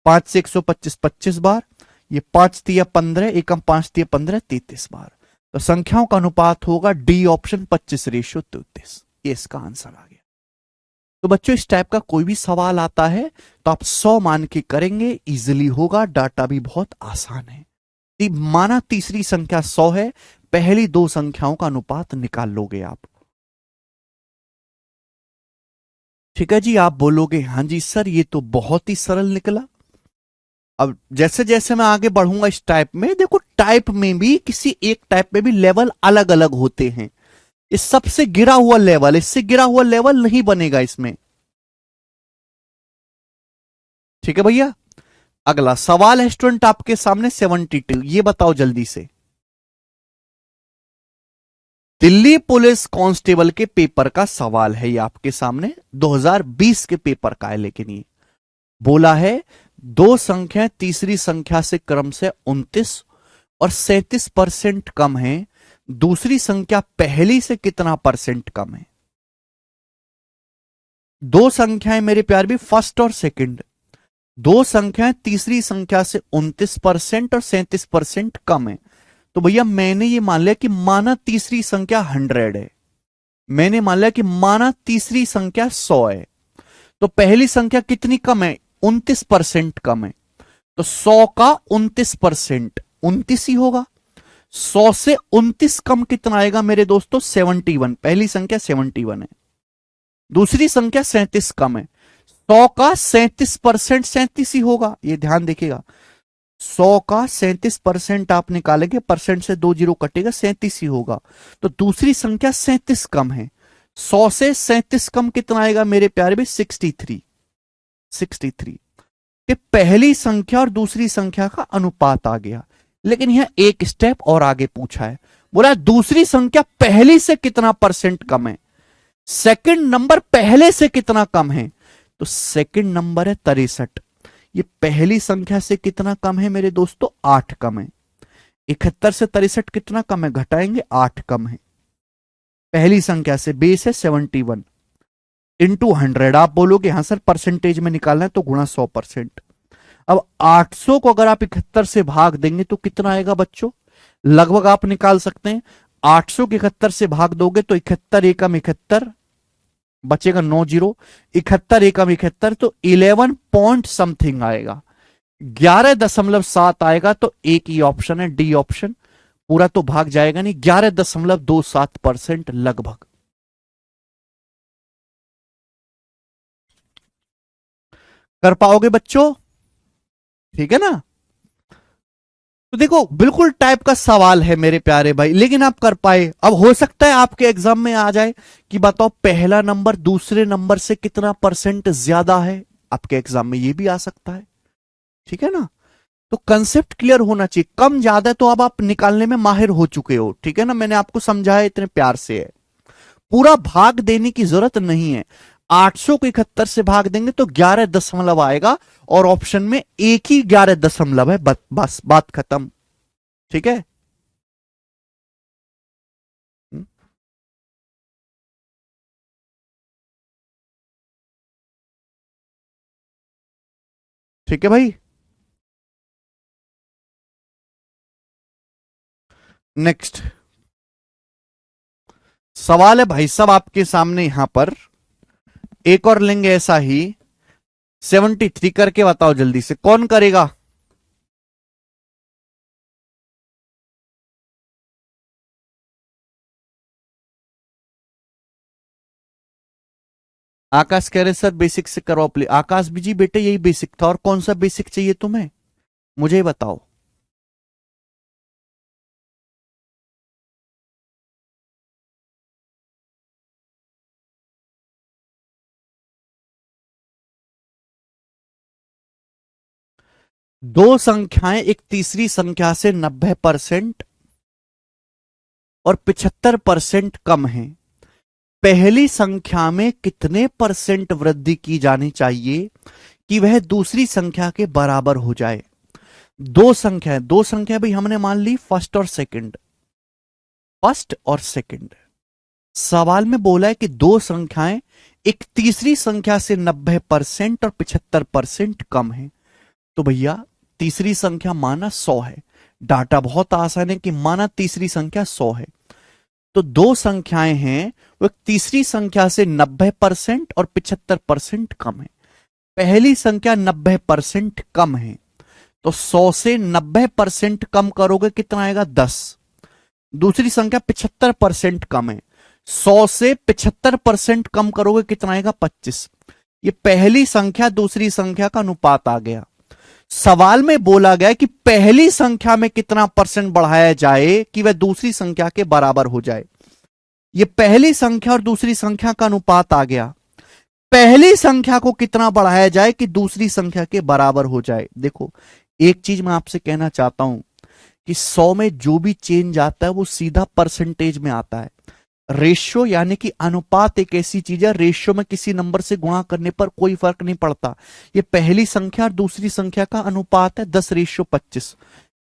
5 से 125 25 बार। ये 5 तिया 15, एकम 5 तिया 15 33 बार। तो संख्याओं का अनुपात होगा डी ऑप्शन 25:33। ये इसका आंसर आ गया। तो बच्चों इस टाइप का कोई भी सवाल आता है तो आप 100 मान के करेंगे, इजिली होगा, डाटा भी बहुत आसान है। माना तीसरी संख्या 100 है, पहली दो संख्याओं का अनुपात निकाल लोगे आप। ठीक है जी, आप बोलोगे हां जी सर ये तो बहुत ही सरल निकला। अब जैसे जैसे मैं आगे बढ़ूंगा इस टाइप में, देखो टाइप में भी किसी एक टाइप में भी लेवल अलग अलग होते हैं। इस सबसे गिरा हुआ लेवल, इससे गिरा हुआ लेवल नहीं बनेगा इसमें। ठीक है भैया। अगला सवाल है स्टूडेंट आपके सामने 72। ये बताओ जल्दी से, दिल्ली पुलिस कांस्टेबल के पेपर का सवाल है ये आपके सामने। 2020 के पेपर का है, लेकिन ये बोला है दो संख्या तीसरी संख्या से क्रम से 29 और 37% कम है। दूसरी संख्या पहली से कितना परसेंट कम है? दो संख्याएं मेरे प्यार भी फर्स्ट और सेकंड। दो संख्याएं तीसरी संख्या से 29% और 37% कम है। तो भैया मैंने ये मान लिया कि माना तीसरी संख्या 100 है। मैंने मान लिया कि माना तीसरी संख्या 100 है। तो पहली संख्या कितनी कम है? 29% कम है। तो 100 का 29% 29 ही होगा। 100 से 29 कम कितना आएगा मेरे दोस्तों? 71। पहली संख्या 71 है, दूसरी संख्या 37 कम है। 100 का 37% 37 ही होगा। ये ध्यान देखिएगा, 100 का 37% आप निकालेंगे, परसेंट से 2 जीरो कटेगा, 37 ही होगा। तो दूसरी संख्या 37 कम है। 100 से 37 कम कितना आएगा मेरे प्यारे भी? 63। 63 ये पहली संख्या और दूसरी संख्या का अनुपात आ गया। लेकिन यह एक स्टेप और आगे पूछा है, बोला दूसरी संख्या पहली से कितना परसेंट कम है? सेकंड नंबर पहले से कितना कम है? तो सेकंड नंबर है 63। ये पहली संख्या से कितना कम है मेरे दोस्तों? 8 कम है। 71 से 63 कितना कम है? घटाएंगे, 8 कम है। पहली संख्या से बेस है 71 इंटू 100। आप बोलोगे हाँ सर परसेंटेज में निकालना है तो गुणा 100%। अब 800 को अगर आप 71 से भाग देंगे तो कितना आएगा बच्चों? लगभग आप निकाल सकते हैं। 800 के 71 से भाग दोगे तो 71 एकम 71 बचेगा, 9 जीरो। 71 एकम 71 तो 11 पॉइंट समथिंग आएगा, 11.7 आएगा। तो एक ही ऑप्शन है डी ऑप्शन, पूरा तो भाग जाएगा नहीं, 11.27% लगभग। कर पाओगे बच्चों? ठीक है ना? तो देखो बिल्कुल टाइप का सवाल है मेरे प्यारे भाई, लेकिन आप कर पाए। अब हो सकता है आपके एग्जाम में आ जाए कि बताओ पहला नंबर दूसरे नंबर से कितना परसेंट ज्यादा है। आपके एग्जाम में ये भी आ सकता है। ठीक है ना? तो कंसेप्ट क्लियर होना चाहिए। कम ज्यादा तो अब आप निकालने में माहिर हो चुके हो। ठीक है ना? मैंने आपको समझाया, इतने प्यार से है। पूरा भाग देने की जरूरत नहीं है। 800 को 71 से भाग देंगे तो 11 दशमलव आएगा, और ऑप्शन में एक ही 11 दशमलव है, बस बात खत्म। ठीक है, ठीक है भाई। नेक्स्ट सवाल है भाई साहब आपके सामने यहां पर, एक और लेंगे ऐसा ही। 73 करके बताओ जल्दी से, कौन करेगा? आकाश कह रहे सर बेसिक से करो प्लीज। आकाश जी बेटे यही बेसिक था, और कौन सा बेसिक चाहिए तुम्हें, मुझे बताओ। दो संख्याएं एक तीसरी संख्या से 90% और 75% कम है। पहली संख्या में कितने परसेंट वृद्धि की जानी चाहिए कि वह दूसरी संख्या के बराबर हो जाए? दो संख्या भी हमने मान ली फर्स्ट और सेकंड, फर्स्ट और सेकंड। सवाल में बोला है कि दो संख्याएं एक तीसरी संख्या से 90% और 75% कम है। तो भैया तीसरी संख्या माना 100 है, डाटा बहुत आसान है कि माना तीसरी संख्या 100 है, तो दो संख्याएं हैं वो तीसरी संख्या से 90% और 75% कम है। पहली संख्या 90% कम है, तो 100 से 90% कम करोगे कितना आएगा? 10। दूसरी संख्या 75% कम है, 100 से 75% कम करोगे कितना आएगा? 25। ये पहली संख्या दूसरी संख्या का अनुपात आ गया। सवाल में बोला गया कि पहली संख्या में कितना परसेंट बढ़ाया जाए कि वह दूसरी संख्या के बराबर हो जाए। ये पहली संख्या और दूसरी संख्या का अनुपात आ गया। पहली संख्या को कितना बढ़ाया जाए कि दूसरी संख्या के बराबर हो जाए? देखो एक चीज मैं आपसे कहना चाहता हूं कि 100 में जो भी चेंज आता है वो सीधा परसेंटेज में आता है। रेशियो यानी कि अनुपात एक ऐसी चीज है, रेशियो में किसी नंबर से गुणा करने पर कोई फर्क नहीं पड़ता। ये पहली संख्या और दूसरी संख्या का अनुपात है 10:25।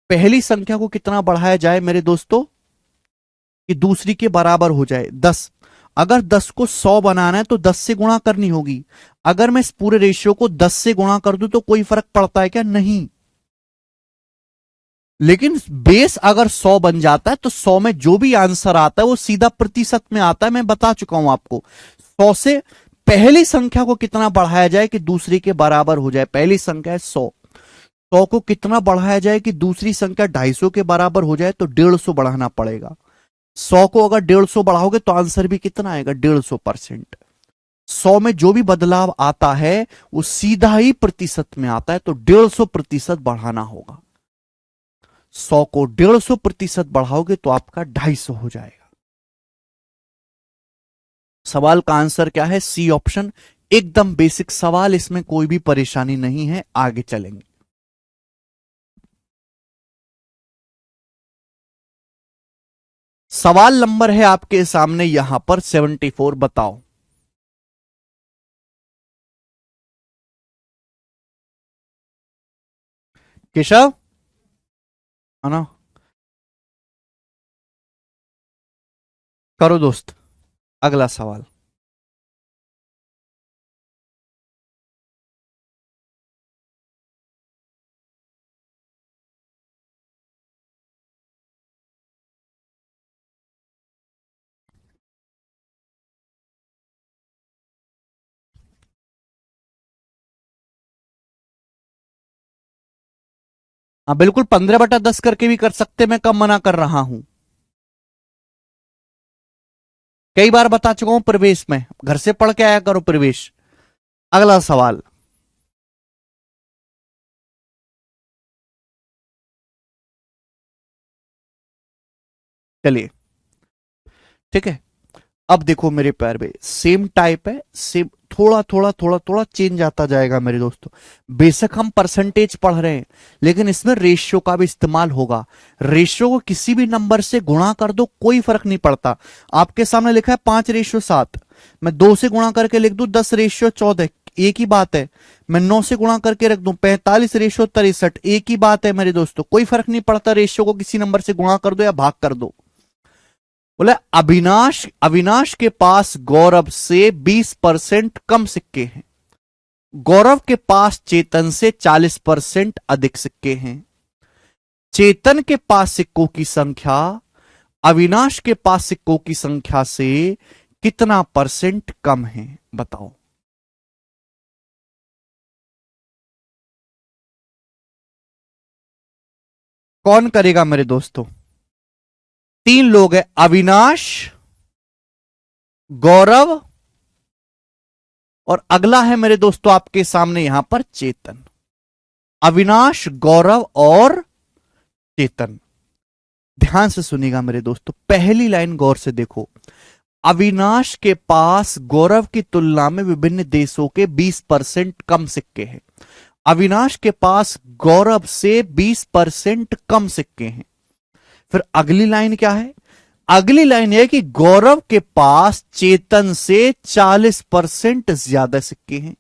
पहली संख्या को कितना बढ़ाया जाए मेरे दोस्तों कि दूसरी के बराबर हो जाए? 10। अगर 10 को 100 बनाना है तो 10 से गुणा करनी होगी। अगर मैं इस पूरे रेशियो को 10 से गुणा कर दूं तो कोई फर्क पड़ता है क्या? नहीं। लेकिन बेस अगर 100 बन जाता है तो 100 में जो भी आंसर आता है वो सीधा प्रतिशत में आता है। मैं बता चुका हूं आपको। 100 से पहली संख्या को कितना बढ़ाया जाए कि दूसरी के बराबर हो जाए? पहली संख्या है 100, 100 को कितना बढ़ाया जाए कि दूसरी संख्या 250 के बराबर हो जाए? तो 150 बढ़ाना पड़ेगा। 100 को अगर 150 बढ़ाओगे तो आंसर भी कितना आएगा? 150%। 100 में जो भी बदलाव आता है वो सीधा ही प्रतिशत में आता है, तो 150% बढ़ाना होगा। 100 को 150% बढ़ाओगे तो आपका 250 हो जाएगा। सवाल का आंसर क्या है? C option. एकदम बेसिक सवाल, इसमें कोई भी परेशानी नहीं है। आगे चलेंगे। सवाल नंबर है आपके सामने यहां पर 74। बताओ केशव, है ना? करो दोस्त अगला सवाल। हाँ बिल्कुल, 15/10 करके भी कर सकते, मैं कम मना कर रहा हूं। कई बार बता चुका हूं प्रवेश में, घर से पढ़ के आया करो प्रवेश। अगला सवाल। चलिए ठीक है। अब देखो मेरे प्यार भाई, सेम टाइप है, सेम थोड़ा थोड़ा थोड़ा थोड़ा चेंज आता जाएगा मेरे दोस्तों। बेशक हम परसेंटेज पढ़ रहे हैं लेकिन इसमें रेशियो का भी इस्तेमाल होगा। रेशियो को किसी भी नंबर से गुणा कर दो कोई फर्क नहीं पड़ता। आपके सामने लिखा है 5:7, मैं 2 से गुणा करके लिख दूं 10:14, एक ही बात है। मैं 9 से गुणा करके रख दूं 45:63, एक ही बात है मेरे दोस्तों, कोई फर्क नहीं पड़ता, रेशियो को किसी नंबर से गुणा कर दो या भाग कर दो। बोला अविनाश के पास गौरव से 20% कम सिक्के हैं, गौरव के पास चेतन से 40% अधिक सिक्के हैं। चेतन के पास सिक्कों की संख्या अविनाश के पास सिक्कों की संख्या से कितना परसेंट कम है, बताओ। कौन करेगा मेरे दोस्तों? 3 लोग हैं, अविनाश, गौरव और अगला है मेरे दोस्तों आपके सामने यहां पर चेतन। अविनाश, गौरव और चेतन। ध्यान से सुनिएगा मेरे दोस्तों, पहली लाइन गौर से देखो। अविनाश के पास गौरव की तुलना में विभिन्न देशों के 20% कम सिक्के हैं। अविनाश के पास गौरव से 20% कम सिक्के हैं। फिर अगली लाइन क्या है? अगली लाइन है कि गौरव के पास चेतन से 40% ज्यादा सिक्के हैं।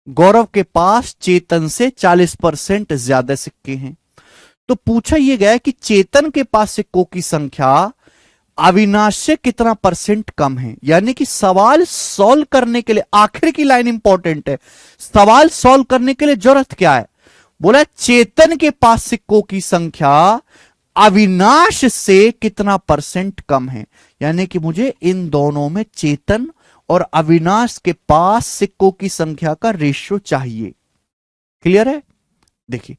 गौरव के पास चेतन से 40% ज्यादा सिक्के हैं। तो पूछा यह गया कि चेतन के पास सिक्कों की संख्या अविनाश से कितना परसेंट कम है। यानी कि सवाल सॉल्व करने के लिए आखिर की लाइन इंपॉर्टेंट है। सवाल सॉल्व करने के लिए जरूरत क्या है? बोला चेतन के पास सिक्कों की संख्या अविनाश से कितना परसेंट कम है। यानी कि मुझे इन दोनों में चेतन और अविनाश के पास सिक्कों की संख्या का रेशियो चाहिए। क्लियर है? देखिए,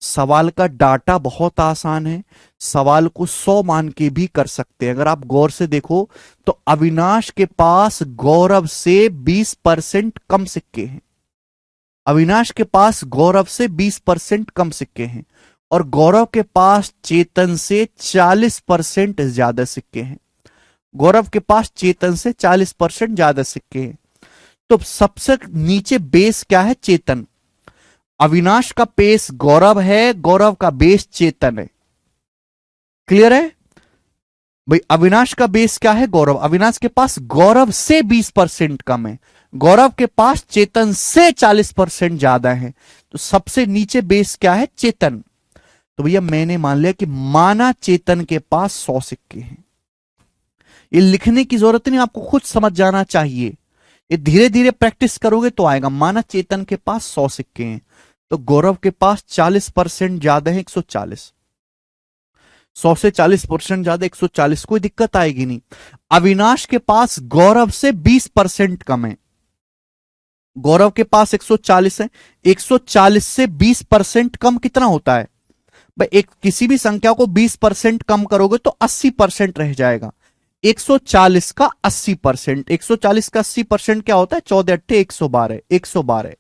सवाल का डाटा बहुत आसान है, सवाल को 100 मान के भी कर सकते हैं। अगर आप गौर से देखो तो अविनाश के पास गौरव से 20% कम सिक्के हैं। अविनाश के पास गौरव से 20% कम सिक्के हैं और गौरव के पास चेतन से 40% ज्यादा सिक्के हैं। गौरव के पास चेतन से 40% ज्यादा सिक्के हैं। तो सबसे नीचे बेस क्या है? चेतन। अविनाश का बेस गौरव है, गौरव का बेस चेतन है। क्लियर है भाई? अविनाश का बेस क्या है? गौरव। अविनाश के पास गौरव से 20% कम है, गौरव के पास चेतन से 40% ज्यादा है। तो सबसे नीचे बेस क्या है? चेतन। तो भैया मैंने मान लिया कि माना चेतन के पास 100 सिक्के हैं। ये लिखने की जरूरत नहीं, आपको खुद समझ जाना चाहिए। ये धीरे धीरे प्रैक्टिस करोगे तो आएगा। माना चेतन के पास 100 सिक्के हैं तो गौरव के पास 40% ज्यादा है, 140। 100 से 40% ज्यादा 140, कोई दिक्कत आएगी नहीं। अविनाश के पास गौरव से 20% कम है। गौरव के पास 140 है, 140 से 20% कम कितना होता है भाई? एक किसी भी संख्या को 20% कम करोगे तो 80% रह जाएगा। 140 का 80%, 140 का 80% क्या होता है? 14 अट्ठे 112, 112।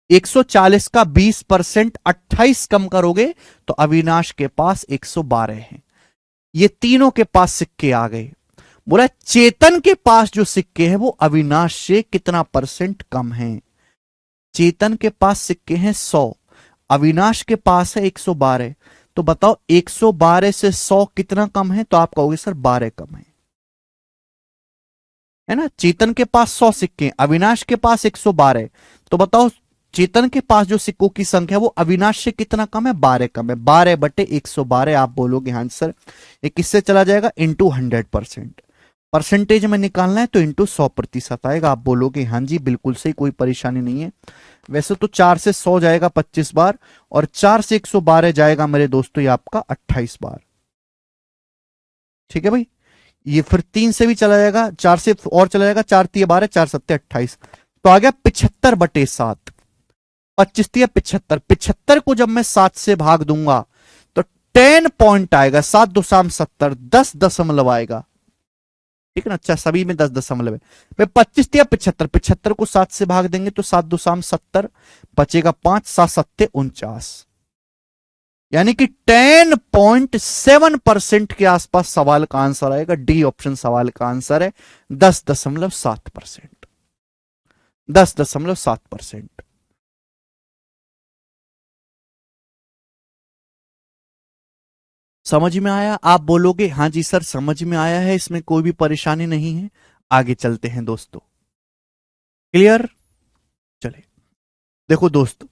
140 का 20% 28 कम करोगे तो अविनाश के पास 112 है। ये तीनों के पास सिक्के आ गए। बोला चेतन के पास जो सिक्के हैं वो अविनाश से कितना परसेंट कम है? चेतन के पास सिक्के हैं 100, अविनाश के पास है 112। तो बताओ 112 से 100 कितना कम है? तो आप कहोगे सर 12 कम है ना। चेतन के पास 100 सिक्के, अविनाश के पास 112। तो बताओ चेतन के पास जो सिक्कों की संख्या वो अविनाश से कितना कम है? 12 कम है। 12/112। आप बोलोगे हाँ सर ये किससे चला जाएगा? इंटू 100%। परसेंटेज में निकालना है तो इंटू 100% आएगा। आप बोलोगे हाँ जी बिल्कुल सही, कोई परेशानी नहीं है। वैसे तो 4 से 100 जाएगा 25 बार और 4 से 112 जाएगा मेरे दोस्तों ये आपका 28 बार। ठीक है भाई। ये फिर 3 से भी चला जाएगा, 4 से और चला जाएगा, 4 3 12, 4 7 28। तो आ गया 75/7। 25 3 75। 75 को जब मैं 7 से भाग दूंगा तो 10 पॉइंट आएगा। 7 2 70, 10 दशमलव आएगा। ठीक है ना। अच्छा सभी में 10 दशमलव है। 25 3 75, 75 को 7 से भाग देंगे तो 7 2 70, बचेगा 5, 7 7 49। यानी कि 10.7% के आसपास सवाल का आंसर आएगा। डी ऑप्शन सवाल का आंसर है 10.7%। 10.7%। समझ में आया? आप बोलोगे हाँ जी सर समझ में आया है, इसमें कोई भी परेशानी नहीं है। आगे चलते हैं दोस्तों। क्लियर? चले देखो दोस्तों,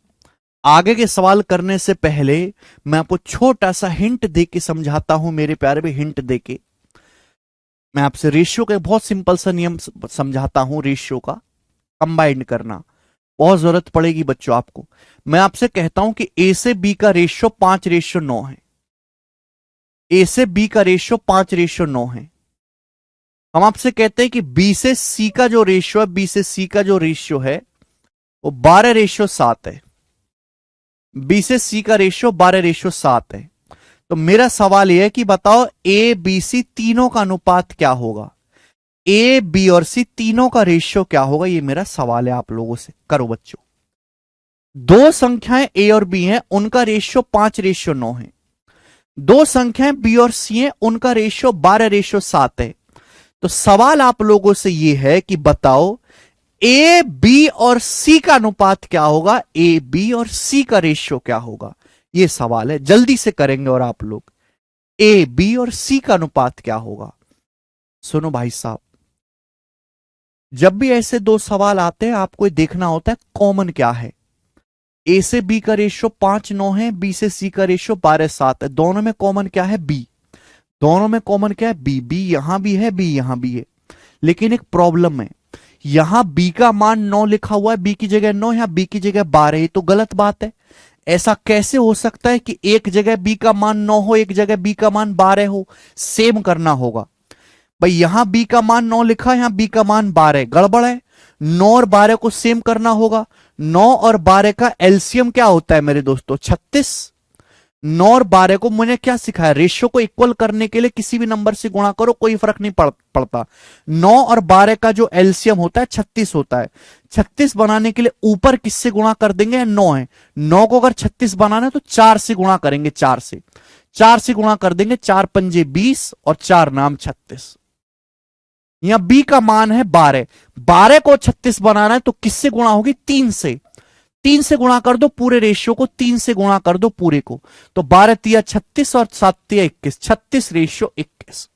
आगे के सवाल करने से पहले मैं आपको छोटा सा हिंट दे के समझाता हूं मेरे प्यारे भी। हिंट दे के मैं आपसे रेशियो का बहुत सिंपल सा नियम समझाता हूं। रेशियो का कंबाइंड करना बहुत जरूरत पड़ेगी बच्चों आपको। मैं आपसे कहता हूं कि ए से बी का रेशियो 5:9 है। ए से बी का रेशियो 5:9 है। हम आपसे कहते हैं कि बी से सी का जो रेशियो है, बी से सी का जो रेशियो है वो 12:7 है। बी से सी का रेशियो 12:7 है। तो मेरा सवाल यह है कि बताओ ए बी सी तीनों का अनुपात क्या होगा। ए बी और सी तीनों का रेशियो क्या होगा, ये मेरा सवाल है आप लोगों से। करो बच्चों। दो संख्याएं ए और बी हैं, उनका रेशियो 5:9 है। दो संख्याएं बी और सी हैं, उनका रेशियो 12:7 है। तो सवाल आप लोगों से यह है कि बताओ ए बी और सी का अनुपात क्या होगा, ए बी और सी का रेशियो क्या होगा। यह सवाल है, जल्दी से करेंगे। और आप लोग ए बी और सी का अनुपात क्या होगा। सुनो भाई साहब, जब भी ऐसे दो सवाल आते हैं आपको देखना होता है कॉमन क्या है। ए से बी का रेशियो 5:9 है, बी से सी का रेशियो 12:7 है। दोनों में कॉमन क्या है, बी। दोनों में कॉमन क्या है, बी। बी यहां भी है, बी यहां भी है। लेकिन एक प्रॉब्लम है, यहां बी का मान 9 लिखा हुआ है, बी की जगह 9, यहां बी की जगह 12। ये तो गलत बात है। ऐसा कैसे हो सकता है कि एक जगह बी का मान 9 हो, एक जगह बी का मान 12 हो। सेम करना होगा भाई। यहां बी का मान 9 लिखा है, यहां बी का मान 12, गड़बड़ है। 9 और 12 को सेम करना होगा। 9 और 12 का एलसीएम क्या होता है मेरे दोस्तों, 36। 9 और 12 को मैंने क्या सिखाया, रेशियो को इक्वल करने के लिए किसी भी नंबर से गुणा करो, कोई फर्क नहीं पड़ता। 9 और 12 का जो एलसीएम होता है 36 होता है। 36 बनाने के लिए ऊपर किससे गुणा कर देंगे, 9 है। 9 को अगर 36 बनाना है तो 4 से गुणा करेंगे, 4 से गुणा कर देंगे। 4 पंजे 20 और 4 नाम 36। यहां बी का मान है 12। 12 को 36 बनाना है तो किससे गुणा होगी, 3 से। 3 से गुणा कर दो पूरे रेशियो को, 3 से गुणा कर दो पूरे को। तो 12 तिया 36 और 7 तिया 21, 36:21।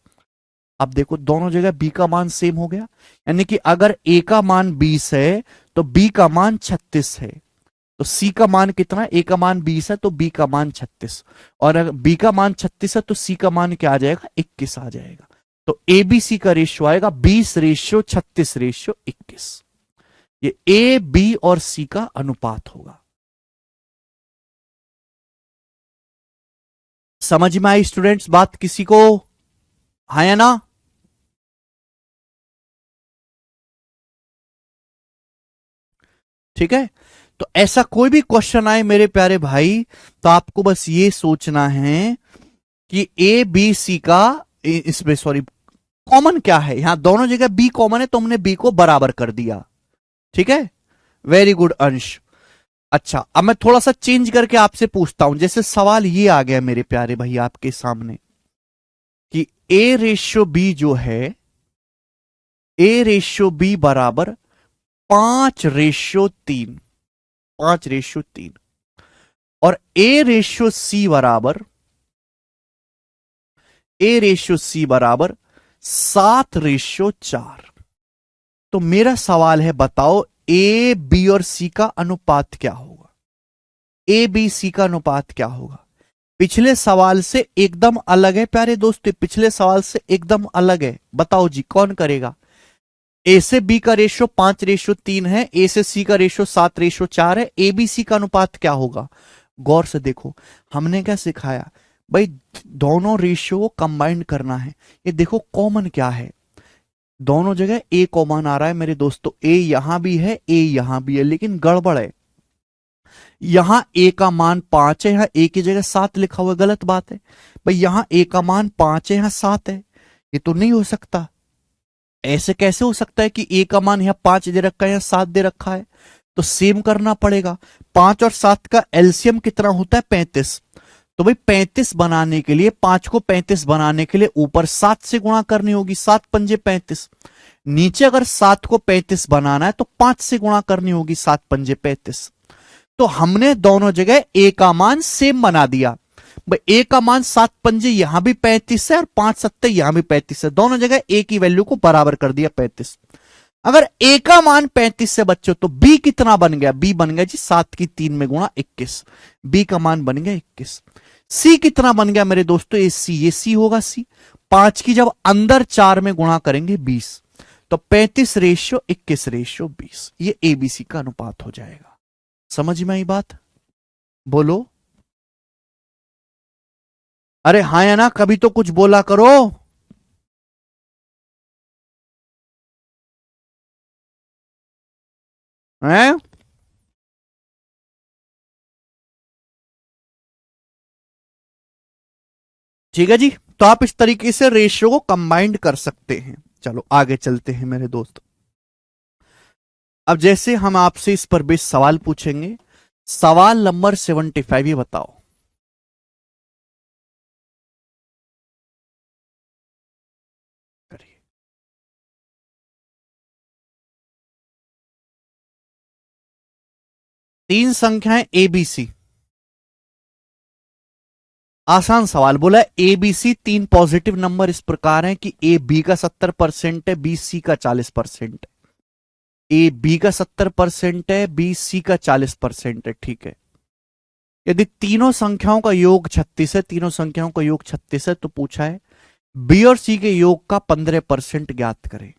अब देखो दोनों जगह बी का मान सेम हो गया। यानी कि अगर ए का मान 20 है तो बी का मान 36 है। तो सी का मान कितना, ए का मान 20 है तो बी का मान 36। और अगर बी का मान 36 है तो सी का मान क्या आ जाएगा, 21 आ जाएगा। तो ए बी सी का रेशियो आएगा 20:36:21। ये ए बी और सी का अनुपात होगा। समझ में आई स्टूडेंट्स बात किसी को, हाँ या ना? ठीक है। तो ऐसा कोई भी क्वेश्चन आए मेरे प्यारे भाई, तो आपको बस ये सोचना है कि ए बी सी का इसमें सॉरी कॉमन क्या है। यहां दोनों जगह बी कॉमन है तो हमने बी को बराबर कर दिया। ठीक है, वेरी गुड अंश। अच्छा, अब मैं थोड़ा सा चेंज करके आपसे पूछता हूं। जैसे सवाल ये आ गया मेरे प्यारे भाई आपके सामने कि A/B जो है, A/B बराबर 5:3, 5:3। और A/C बराबर 7:4। तो मेरा सवाल है बताओ ए बी और सी का अनुपात क्या होगा। ए बी सी का अनुपात क्या होगा। पिछले सवाल से एकदम अलग है प्यारे दोस्तों, पिछले सवाल से एकदम अलग है। बताओ जी कौन करेगा। ए से बी का रेशियो 5:3 है, ए से सी का रेशियो 7:4 है। ए बी सी का अनुपात क्या होगा। गौर से देखो, हमने क्या सिखाया भाई, दोनों रेशियो को कंबाइंड करना है। ये देखो कॉमन क्या है, दोनों जगह ए कॉमन आ रहा है मेरे दोस्तों। ए यहां भी है, ए यहां भी है, लेकिन गड़बड़ है। यहां ए का मान 5 है, यहां ए की जगह 7 लिखा हुआ है, गलत बात है भाई। यहां ए का मान 5 है, यहां 7 है, ये तो नहीं हो सकता। ऐसे कैसे हो सकता है कि ए का मान यहां 5 दे रखा है, यहां 7 दे रखा है। तो सेम करना पड़ेगा। 5 और 7 का एलसीएम कितना होता है, 35। तो भाई 35 बनाने के लिए, 5 को 35 बनाने के लिए ऊपर 7 से गुणा करनी होगी, 7 पंजे 35। नीचे अगर 7 को 35 बनाना है तो 5 से गुणा करनी होगी, 7 पंजे 35। तो हमने दोनों जगह ए का मान सेम बना दिया। भाई ए का मान 7 पंजे यहां भी 35 है और 5 सत्ते यहां भी 35 है, दोनों जगह ए की वैल्यू को बराबर कर दिया 35। अगर ए का मान 35 से बच्चों तो बी कितना बन गया, बी बन गया जी 7 की 3 में गुणा 21, बी का मान बन गया 21। सी कितना बन गया मेरे दोस्तों, ये सी होगा सी, 5 की जब अंदर 4 में गुणा करेंगे 20, तो 35 रेशियो 21 रेशियो 20, ये एबीसी का अनुपात हो जाएगा। समझ में आई बात, बोलो अरे हाँ या ना, कभी तो कुछ बोला करो। हैं? ठीक है जी, तो आप इस तरीके से रेशियो को कंबाइंड कर सकते हैं। चलो आगे चलते हैं मेरे दोस्त। अब जैसे हम आपसे इस पर बेस सवाल पूछेंगे, सवाल नंबर 75, ये बताओ करिए। तीन संख्याएं एबीसी, आसान सवाल बोला है। एबीसी तीन पॉजिटिव नंबर इस प्रकार हैं कि ए बी का 70% है, बी सी का 40% है। ए बी का 70% है, बी सी का 40% है, ठीक है। यदि तीनों संख्याओं का योग 36 है, तीनों संख्याओं का योग 36 है, तो पूछा है बी और सी के योग का 15% ज्ञात करें।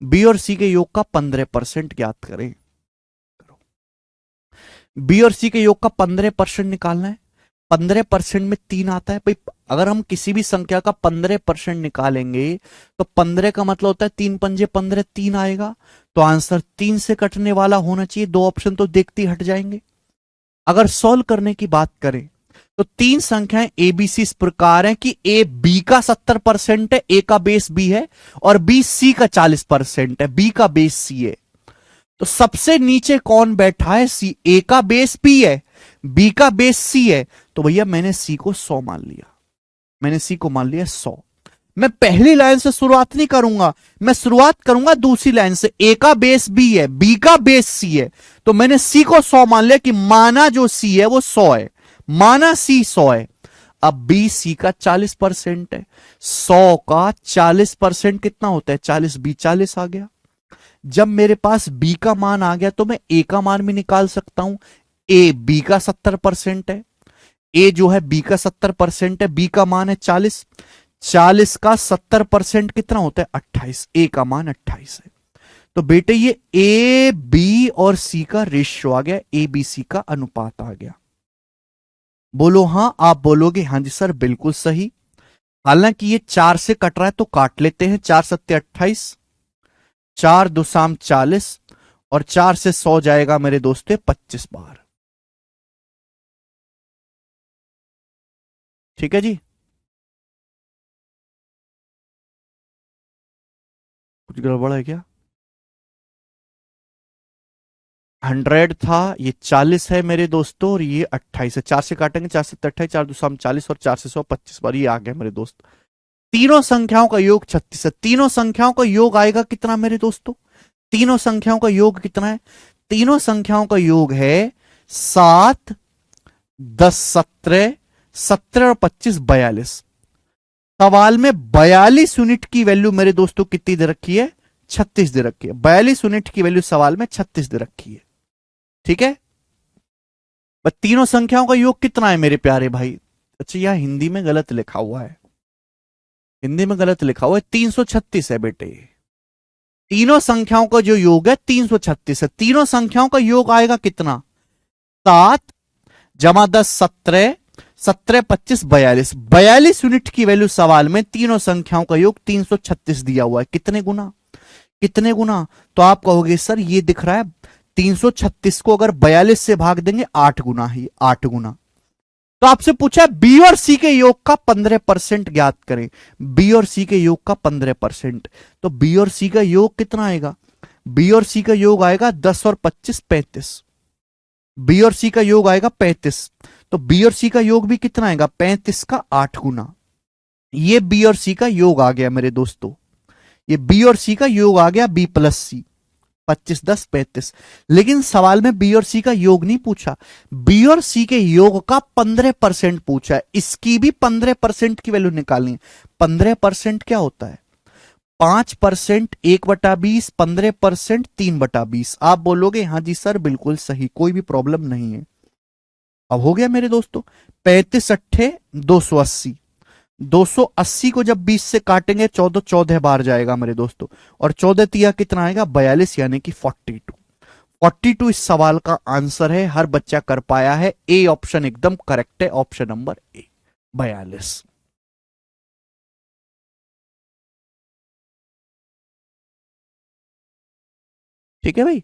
बी और सी के योग का 15% ज्ञात करें। बी और सी के योग का 15% निकालना है। 15% में 3 आता है भाई। अगर हम किसी भी संख्या का 15% निकालेंगे तो 15 का मतलब होता है 3 पंजे 15, 3 आएगा, तो आंसर 3 से कटने वाला होना चाहिए। दो ऑप्शन तो देखते ही हट जाएंगे। अगर सॉल्व करने की बात करें तो तीन संख्याएं ए बी सी इस प्रकार हैं कि ए बी का 70% है, ए का बेस बी है, और बी सी का 40% है, बी का बेस सी है। तो सबसे नीचे कौन बैठा है, सी। ए का बेस बी है, बी का बेस सी है, तो भैया मैंने सी को 100 मान लिया। मैंने सी को मान लिया 100। मैं पहली लाइन से शुरुआत नहीं करूंगा, मैं शुरुआत करूंगा दूसरी लाइन से। ए का बेस बी है, बी का बेस सी है, तो मैंने सी को 100 मान लिया कि माना जो सी है वो 100 है, माना सी 100 है। अब बी सी का 40% है, 100 का 40% कितना होता है, 40, बी 40 आ गया। जब मेरे पास बी का मान आ गया तो मैं ए का मान भी निकाल सकता हूं। ए बी का 70% है, ए जो है बी का 70% है, बी का मान है 40, 40 का 70% कितना होता है, 28, ए का मान 28 है। तो बेटे ये ए बी और सी का रेशियो आ गया, ए बी सी का अनुपात आ गया। बोलो हां, आप बोलोगे हां जी सर बिल्कुल सही। हालांकि ये 4 से कट रहा है तो काट लेते हैं, 4 सत्ते 28, 4 दुसाम 40, और 4 से 100 जाएगा मेरे दोस्तों 25 बार। ठीक है जी, कुछ गड़बड़ है क्या? 100 था, ये 40 है मेरे दोस्तों, और ये 28 है। 4 से काटेंगे, 4 से 28, 4 दुसाम 40, और 4 से 100 25 बार, ये आ गया मेरे दोस्त। तीनों संख्याओं का योग 36 है। तीनों संख्याओं का योग आएगा कितना मेरे दोस्तों, तीनों संख्याओं का योग कितना है, तीनों संख्याओं का योग है 7, 10, 17, 17 और 25 42। सवाल में 42 यूनिट की वैल्यू मेरे दोस्तों कितनी दे रखी है, 36 दे रखी है। 42 यूनिट की वैल्यू सवाल में 36 दे रखी है। ठीक है, बस तीनों संख्याओं का योग कितना है मेरे प्यारे भाई। अच्छा यहां हिंदी में गलत लिखा हुआ है, हिंदी में गलत लिखा हुआ है, 336 है बेटे। तीनों संख्याओं का जो योग है 336 है। तीनों संख्याओं का योग आएगा कितना, 7 जमा 10 17, 17 25 42। 42 यूनिट की वैल्यू सवाल में तीनों संख्याओं का योग 336 दिया हुआ है। कितने गुना, कितने गुना, तो आप कहोगे सर ये दिख रहा है 336 को अगर 42 से भाग देंगे 8 गुना ही, 8 गुना। तो आपसे पूछा है बी और सी के योग का 15% ज्ञात करें। बी और सी के योग का 15%, तो बी और सी का योग कितना आएगा, बी और सी का योग आएगा 10 और 25 35। बी और सी का योग आएगा 35, तो बी और सी का योग भी कितना आएगा, 35 का 8 गुना। ये बी और सी का योग आ गया मेरे दोस्तों, ये बी और सी का योग आ गया, बी प्लस सी। 25 10 35। लेकिन सवाल में बी और सी का योग नहीं पूछा, बी और सी के योग का 15% पूछा है। इसकी भी 15% की वैल्यू निकालनी है। 15% क्या होता है? 5%, 1/20, 15%, 3/20। आप बोलोगे हाँ जी सर बिल्कुल सही, कोई भी प्रॉब्लम नहीं है। अब हो गया मेरे दोस्तों, 35 अट्ठे 280। 280 को जब 20 से काटेंगे 14 14 बार जाएगा मेरे दोस्तों, और 14 तिया कितना आएगा? 42, यानी कि 42। 42 इस सवाल का आंसर है। हर बच्चा कर पाया है। ए ऑप्शन एकदम करेक्ट है, ऑप्शन नंबर ए, 42। ठीक है भाई।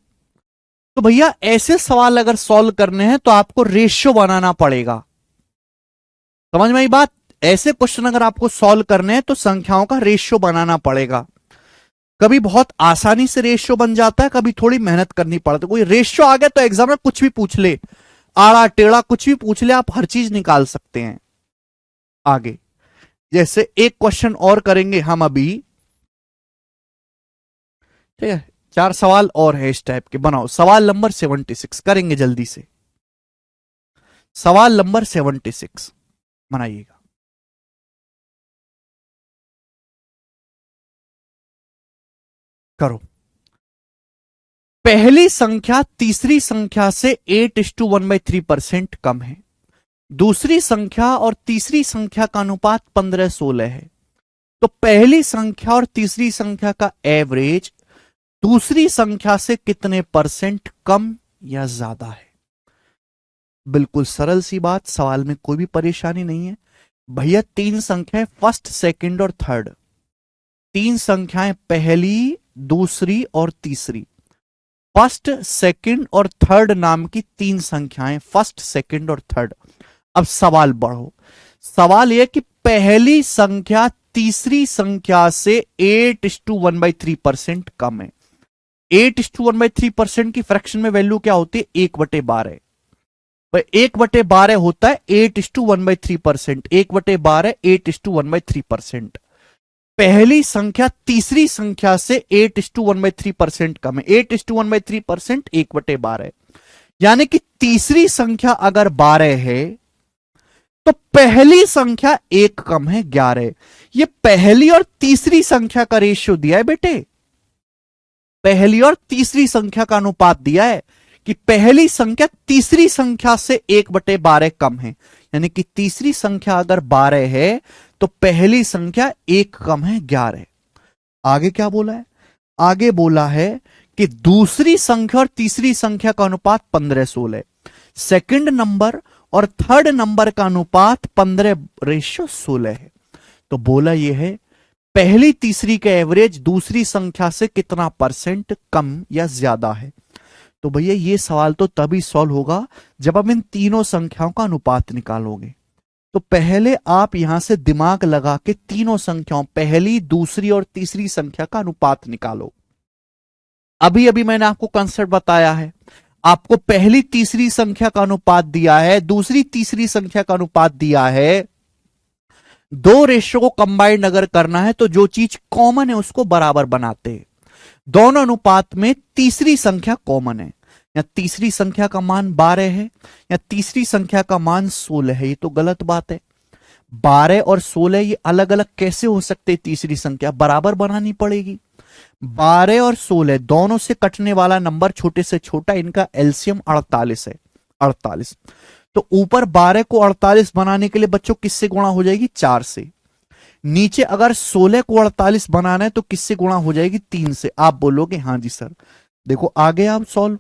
तो भैया ऐसे सवाल अगर सॉल्व करने हैं तो आपको रेशियो बनाना पड़ेगा। समझ में आई बात? ऐसे क्वेश्चन अगर आपको सॉल्व करने हैं तो संख्याओं का रेशियो बनाना पड़ेगा। कभी बहुत आसानी से रेशियो बन जाता है, कभी थोड़ी मेहनत करनी पड़ती है। कोई रेशियो आ गया तो एग्जाम में कुछ भी पूछ ले, आड़ा टेढ़ा कुछ भी पूछ ले, आप हर चीज निकाल सकते हैं। आगे जैसे एक क्वेश्चन और करेंगे हम अभी, ठीक है? 4 सवाल और है इस टाइप के। बनाओ सवाल नंबर 76 करेंगे जल्दी से। सवाल नंबर 76 बनाइएगा। करो। पहली संख्या तीसरी संख्या से 8:1/3% कम है। दूसरी संख्या और तीसरी संख्या का अनुपात 15:16 है। तो पहली संख्या और तीसरी संख्या का एवरेज दूसरी संख्या से कितने परसेंट कम या ज्यादा है? बिल्कुल सरल सी बात, सवाल में कोई भी परेशानी नहीं है। भैया 3 संख्याएं, फर्स्ट सेकंड और थर्ड। 3 संख्याएं, पहली दूसरी और तीसरी। फर्स्ट सेकंड और थर्ड नाम की 3 संख्याएं, फर्स्ट सेकंड और थर्ड। अब सवाल बढ़ो। सवाल यह कि पहली संख्या तीसरी संख्या से 8:1/3% कम है। 8:1/3% की फ्रैक्शन में वैल्यू क्या होती है? 1/12। 1/12 होता है 8:1/3%। 1/12 8:1/3%। पहली संख्या तीसरी संख्या से 8:1/3% कम है। 8:1/3% 1/12, यानी कि तीसरी संख्या अगर 12 है तो पहली संख्या 1 कम है, 11। ये पहली और तीसरी संख्या का रेशियो दिया है बेटे, पहली और तीसरी संख्या का अनुपात दिया है कि पहली संख्या तीसरी संख्या से 1/12 कम है, यानी कि तीसरी संख्या अगर 12 है तो पहली संख्या 1 कम है, 11। आगे क्या बोला है? आगे बोला है कि दूसरी संख्या और तीसरी संख्या का अनुपात 15:16। सेकंड नंबर और थर्ड नंबर का अनुपात 15:16 है। तो बोला यह है पहली तीसरी का एवरेज दूसरी संख्या से कितना परसेंट कम या ज्यादा है। तो भैया ये सवाल तो तभी सॉल्व होगा जब आप इन तीनों संख्याओं का अनुपात निकालोगे। तो पहले आप यहां से दिमाग लगा के तीनों संख्याओं, पहली दूसरी और तीसरी संख्या का अनुपात निकालो। अभी अभी मैंने आपको कंसेप्ट बताया है। आपको पहली तीसरी संख्या का अनुपात दिया है, दूसरी तीसरी संख्या का अनुपात दिया है। दो रेशियो को कंबाइंड अगर करना है तो जो चीज कॉमन है उसको बराबर बनाते हैं। दोनों अनुपात में तीसरी संख्या कॉमन है। या तीसरी संख्या का मान 12 है या तीसरी संख्या का मान 16 है, ये तो गलत बात है। 12 और 16 ये अलग अलग कैसे हो सकते? तीसरी संख्या बराबर बनानी पड़ेगी। 12 और 16 दोनों से कटने वाला नंबर छोटे से छोटा, इनका एलसीएम 48 है। 48 तो ऊपर 12 को 48 बनाने के लिए बच्चों किससे गुणा हो जाएगी? 4 से। नीचे अगर 16 को 48 बनाना है तो किससे गुणा हो जाएगी? 3 से। आप बोलोगे हाँ जी सर। देखो आगे आप सॉल्व,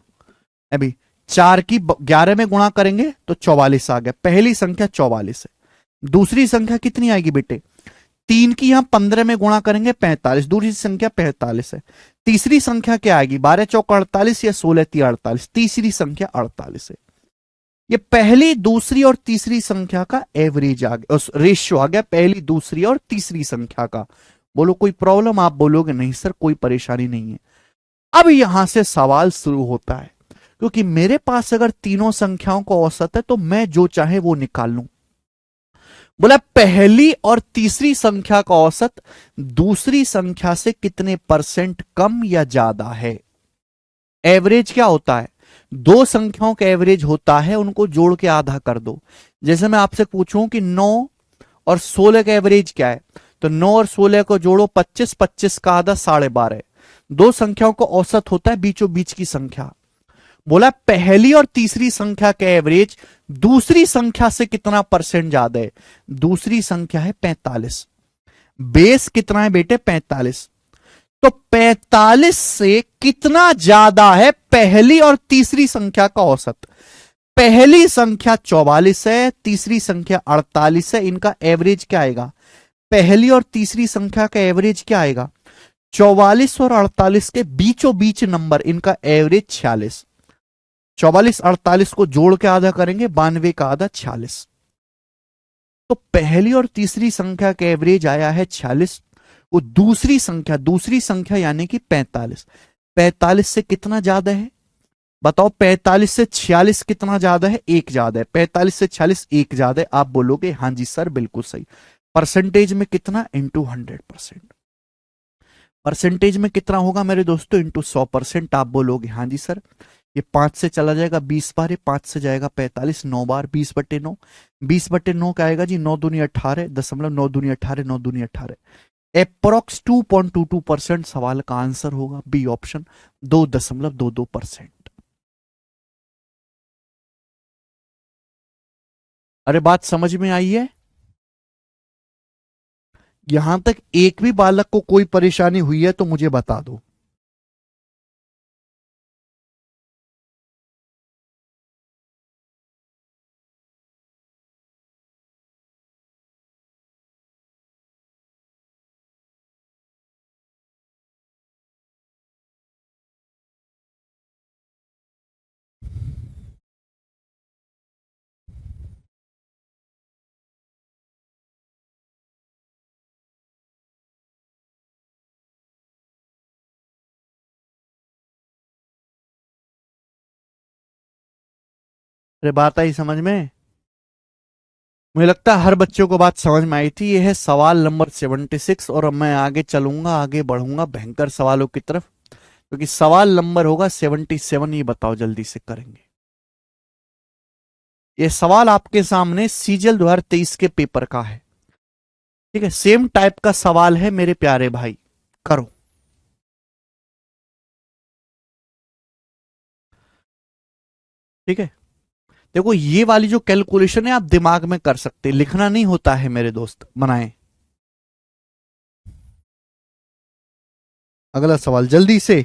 अभी 4 की 11 में गुणा करेंगे तो 44 आ गया। पहली संख्या 44 है। दूसरी संख्या कितनी आएगी बेटे? 3 की यहां 15 में गुणा करेंगे 45, दूसरी संख्या 45 है। तीसरी संख्या क्या आएगी? 12 चौक 48 या 16 3 48, तीसरी संख्या 48 है। ये पहली दूसरी और तीसरी संख्या का एवरेज आ गया, रेशियो आ गया पहली दूसरी और तीसरी संख्या का। बोलो कोई प्रॉब्लम? आप बोलोगे नहीं सर कोई परेशानी नहीं है। अब यहां से सवाल शुरू होता है, क्योंकि मेरे पास अगर तीनों संख्याओं का औसत है तो मैं जो चाहे वो निकाल लूं। बोला पहली और तीसरी संख्या का औसत दूसरी संख्या से कितने परसेंट कम या ज्यादा है? एवरेज क्या होता है? दो संख्याओं का एवरेज होता है, उनको जोड़ के आधा कर दो। जैसे मैं आपसे पूछूं कि 9 और 16 का एवरेज क्या है, तो 9 और 16 को जोड़ो 25, 25 का आधा 12.5। दो संख्याओं का औसत होता है बीचों बीच की संख्या। बोला पहली और तीसरी संख्या का एवरेज दूसरी संख्या से कितना परसेंट ज्यादा है? दूसरी संख्या है 45। बेस कितना है बेटे? 45। तो 45 से कितना ज्यादा है पहली और तीसरी संख्या का औसत? पहली संख्या 44 है, तीसरी संख्या 48 है, इनका एवरेज क्या आएगा? पहली और तीसरी संख्या का एवरेज क्या आएगा? 44 और 48 के बीचों बीच नंबर, इनका एवरेज 46। 44 48 को जोड़ के आधा करेंगे, 92 का आधा 46। तो पहली और तीसरी संख्या का एवरेज आया है 46। वो दूसरी संख्या यानी कि 45, 45 से कितना ज्यादा है बताओ? 45 से 46 कितना ज्यादा है? एक ज्यादा है। 45 से 46 एक ज्यादा है। आप बोलोगे हाँ जी सर बिल्कुल सही। परसेंटेज में कितना? इंटू 100%। परसेंटेज में कितना होगा मेरे दोस्तों? इंटू 100%। आप बोलोगे हाँ जी सर। ये 5 से चला जाएगा 20 बार, ये 5 से जाएगा 45, 9 बार 20/9। 20/9 क्या आएगा जी? 9 दूनी 18, 9 दूनी 18, 9 दूनी 18। अप्रोक्स 2.22% सवाल का आंसर होगा बी ऑप्शन, 2.22%। अरे बात समझ में आई है? यहां तक एक भी बालक को कोई परेशानी हुई है तो मुझे बता दो। अरे बात आई समझ में? मुझे लगता है हर बच्चों को बात समझ में आई थी। यह है सवाल नंबर 76। और अब मैं आगे चलूंगा, आगे बढ़ूंगा भयंकर सवालों की तरफ, क्योंकि सवाल नंबर होगा 77। ये बताओ जल्दी से करेंगे। ये सवाल आपके सामने सीजल 2023 के पेपर का है। ठीक है, सेम टाइप का सवाल है मेरे प्यारे भाई, करो। ठीक है, देखो ये वाली जो कैलकुलेशन है आप दिमाग में कर सकते, लिखना नहीं होता है मेरे दोस्त, बनाए। अगला सवाल जल्दी से।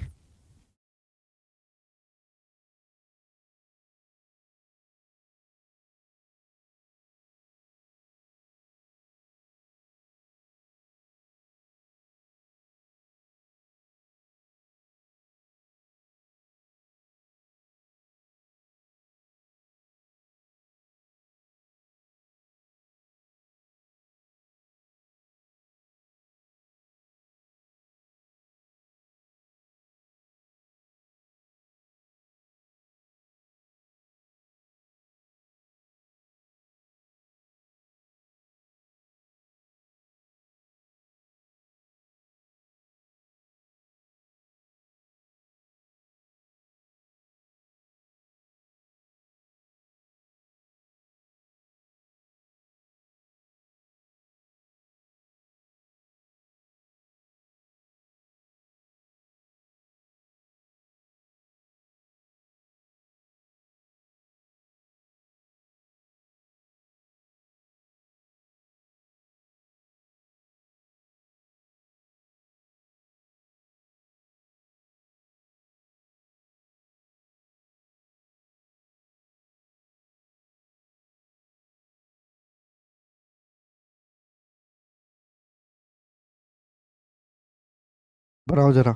बनाओ जरा।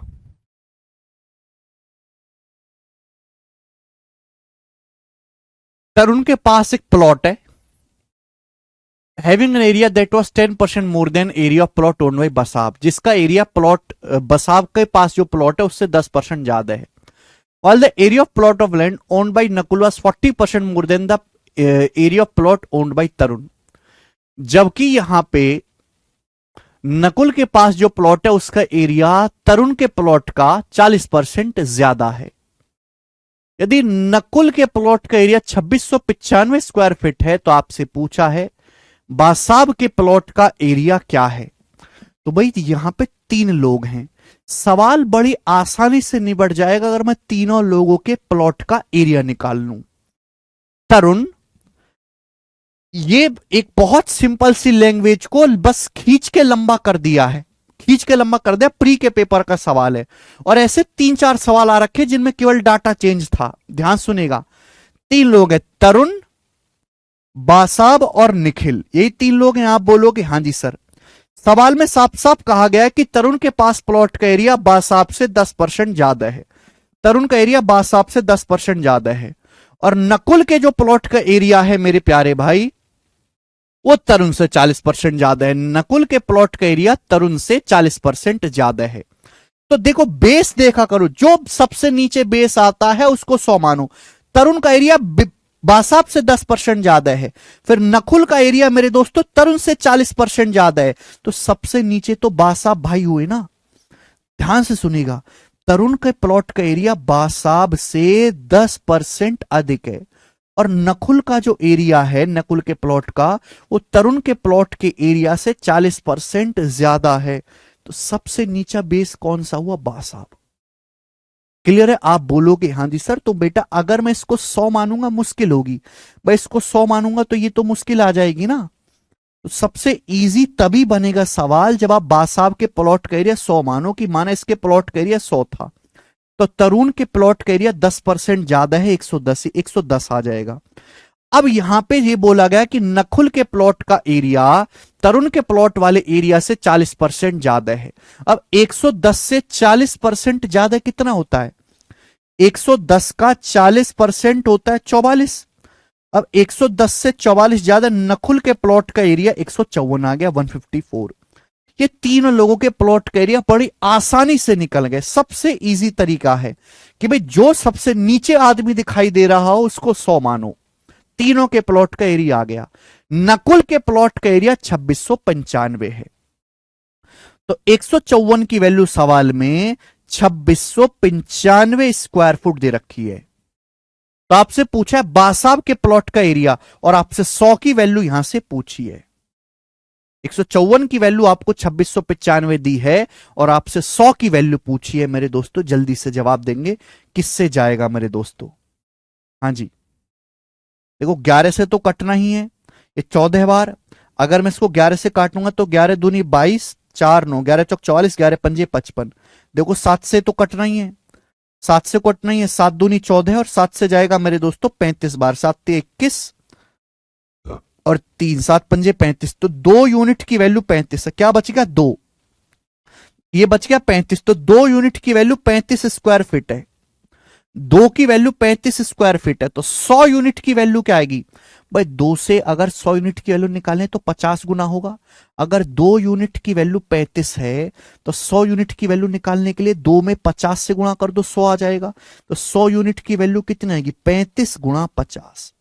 तरुण के पास एक प्लॉट है, having an area that was 10% more than area of plot owned by बसाब, जिसका एरिया प्लॉट बसाब के पास जो प्लॉट है उससे 10% ज्यादा है। While the area of plot of land owned by Nakul was 40% more than the area of plot owned by Tarun, जबकि यहां पे नकुल के पास जो प्लॉट है उसका एरिया तरुण के प्लॉट का 40% ज्यादा है। यदि नकुल के प्लॉट का एरिया 2695 स्क्वायर फीट है तो आपसे पूछा है बासाब के प्लॉट का एरिया क्या है। तो भाई यहां पे 3 लोग हैं, सवाल बड़ी आसानी से निबट जाएगा अगर मैं तीनों लोगों के प्लॉट का एरिया निकाल लूं। तरुण, ये एक बहुत सिंपल सी लैंग्वेज को बस खींच के लंबा कर दिया है, खींच के लंबा कर दिया। प्री के पेपर का सवाल है और ऐसे 3-4 सवाल आ रखे जिनमें केवल डाटा चेंज था। ध्यान सुनेगा, 3 लोग हैं, तरुण, बासाब और निखिल, यही 3 लोग हैं। आप बोलोगे हां जी सर। सवाल में साफ साफ कहा गया है कि तरुण के पास प्लॉट का एरिया बासाब से 10% ज्यादा है। तरुण का एरिया बासाब से 10% ज्यादा है और नकुल के जो प्लॉट का एरिया है मेरे प्यारे भाई वो तरुण से 40% ज्यादा है। नकुल के प्लॉट का एरिया तरुण से 40% ज्यादा है। तो देखो बेस देखा करो, जो सबसे नीचे बेस आता है उसको 100 मानो। तरुण का एरिया बासाब से 10% ज्यादा है, फिर नकुल का एरिया मेरे दोस्तों तरुण से 40% ज्यादा है, तो सबसे नीचे तो बासाब भाई हुए ना। ध्यान से सुनिएगा, तरुण के प्लॉट का एरिया बासाब से 10% अधिक है और नकुल का जो एरिया है नकुल के प्लॉट का वो तरुण के प्लॉट के एरिया से 40% ज्यादा है। तो सबसे नीचा बेस कौन सा हुआ? बासाब। क्लियर है? आप बोलोगे हां जी सर। तो बेटा अगर मैं इसको 100 मानूंगा मुश्किल होगी भाई, इसको 100 मानूंगा तो ये तो मुश्किल आ जाएगी ना। तो सबसे इजी तभी बनेगा सवाल जब आप बासाब के प्लॉट का एरिया 100 मानो, कि माना इसके प्लॉट का एरिया 100 था तो तरुण के प्लॉट का एरिया 10% ज्यादा है, 110 आ जाएगा। अब यहां पे ये बोला गया कि नकुल के प्लॉट का एरिया तरुण के प्लॉट वाले एरिया से 40% ज्यादा है। अब 110 से 40% ज्यादा कितना होता है? 110 का 40% होता है 44। अब 110 से 44 ज्यादा नकुल के प्लॉट का एरिया 154 आ गया, 154। ये तीनों लोगों के प्लॉट का एरिया बड़ी आसानी से निकल गए। सबसे इजी तरीका है कि भाई जो सबसे नीचे आदमी दिखाई दे रहा हो उसको 100 मानो, तीनों के प्लॉट का एरिया आ गया। नकुल के प्लॉट का एरिया 2695 है, तो 154 की वैल्यू सवाल में 2695 स्क्वायर फुट दे रखी है। तो आपसे पूछा है बासाब के प्लॉट का एरिया और आपसे 100 की वैल्यू यहां से पूछी है। 154 की वैल्यू आपको 2695 दी है और आपसे 100 की वैल्यू पूछी है मेरे दोस्तों। जल्दी से जवाब देंगे, किससे जाएगा मेरे दोस्तों? हाँ जी, देखो 11 से तो कटना ही है, ये 14 बार। अगर मैं इसको 11 से काटूंगा तो 11 दूनी 22, 4 9, 11 चौक 44, 11 पंजे 55। देखो 7 से तो कटना ही है, 7 से कटना ही है, 7 दूनी 14 और 7 से जाएगा मेरे दोस्तों 35 बार, 7 21 और 3 7 पंजे 35। तो 2 यूनिट की वैल्यू 35 है, क्या बचेगा? 2, ये बच गया 35। तो 2 यूनिट की वैल्यू 35 स्क्वायर फीट है, 2 की वैल्यू 35 स्क्वायर फीट है। तो 100 यूनिट की वैल्यू क्या आएगी भाई? 2 से अगर 100 यूनिट की वैल्यू निकालें तो 50 गुना होगा। अगर 2 यूनिट की वैल्यू 35 है तो 100 यूनिट की वैल्यू निकालने के लिए 2 में 50 से गुणा कर दो, 100 आ जाएगा। तो 100 यूनिट की वैल्यू कितनी आएगी? 35 गुणा 50,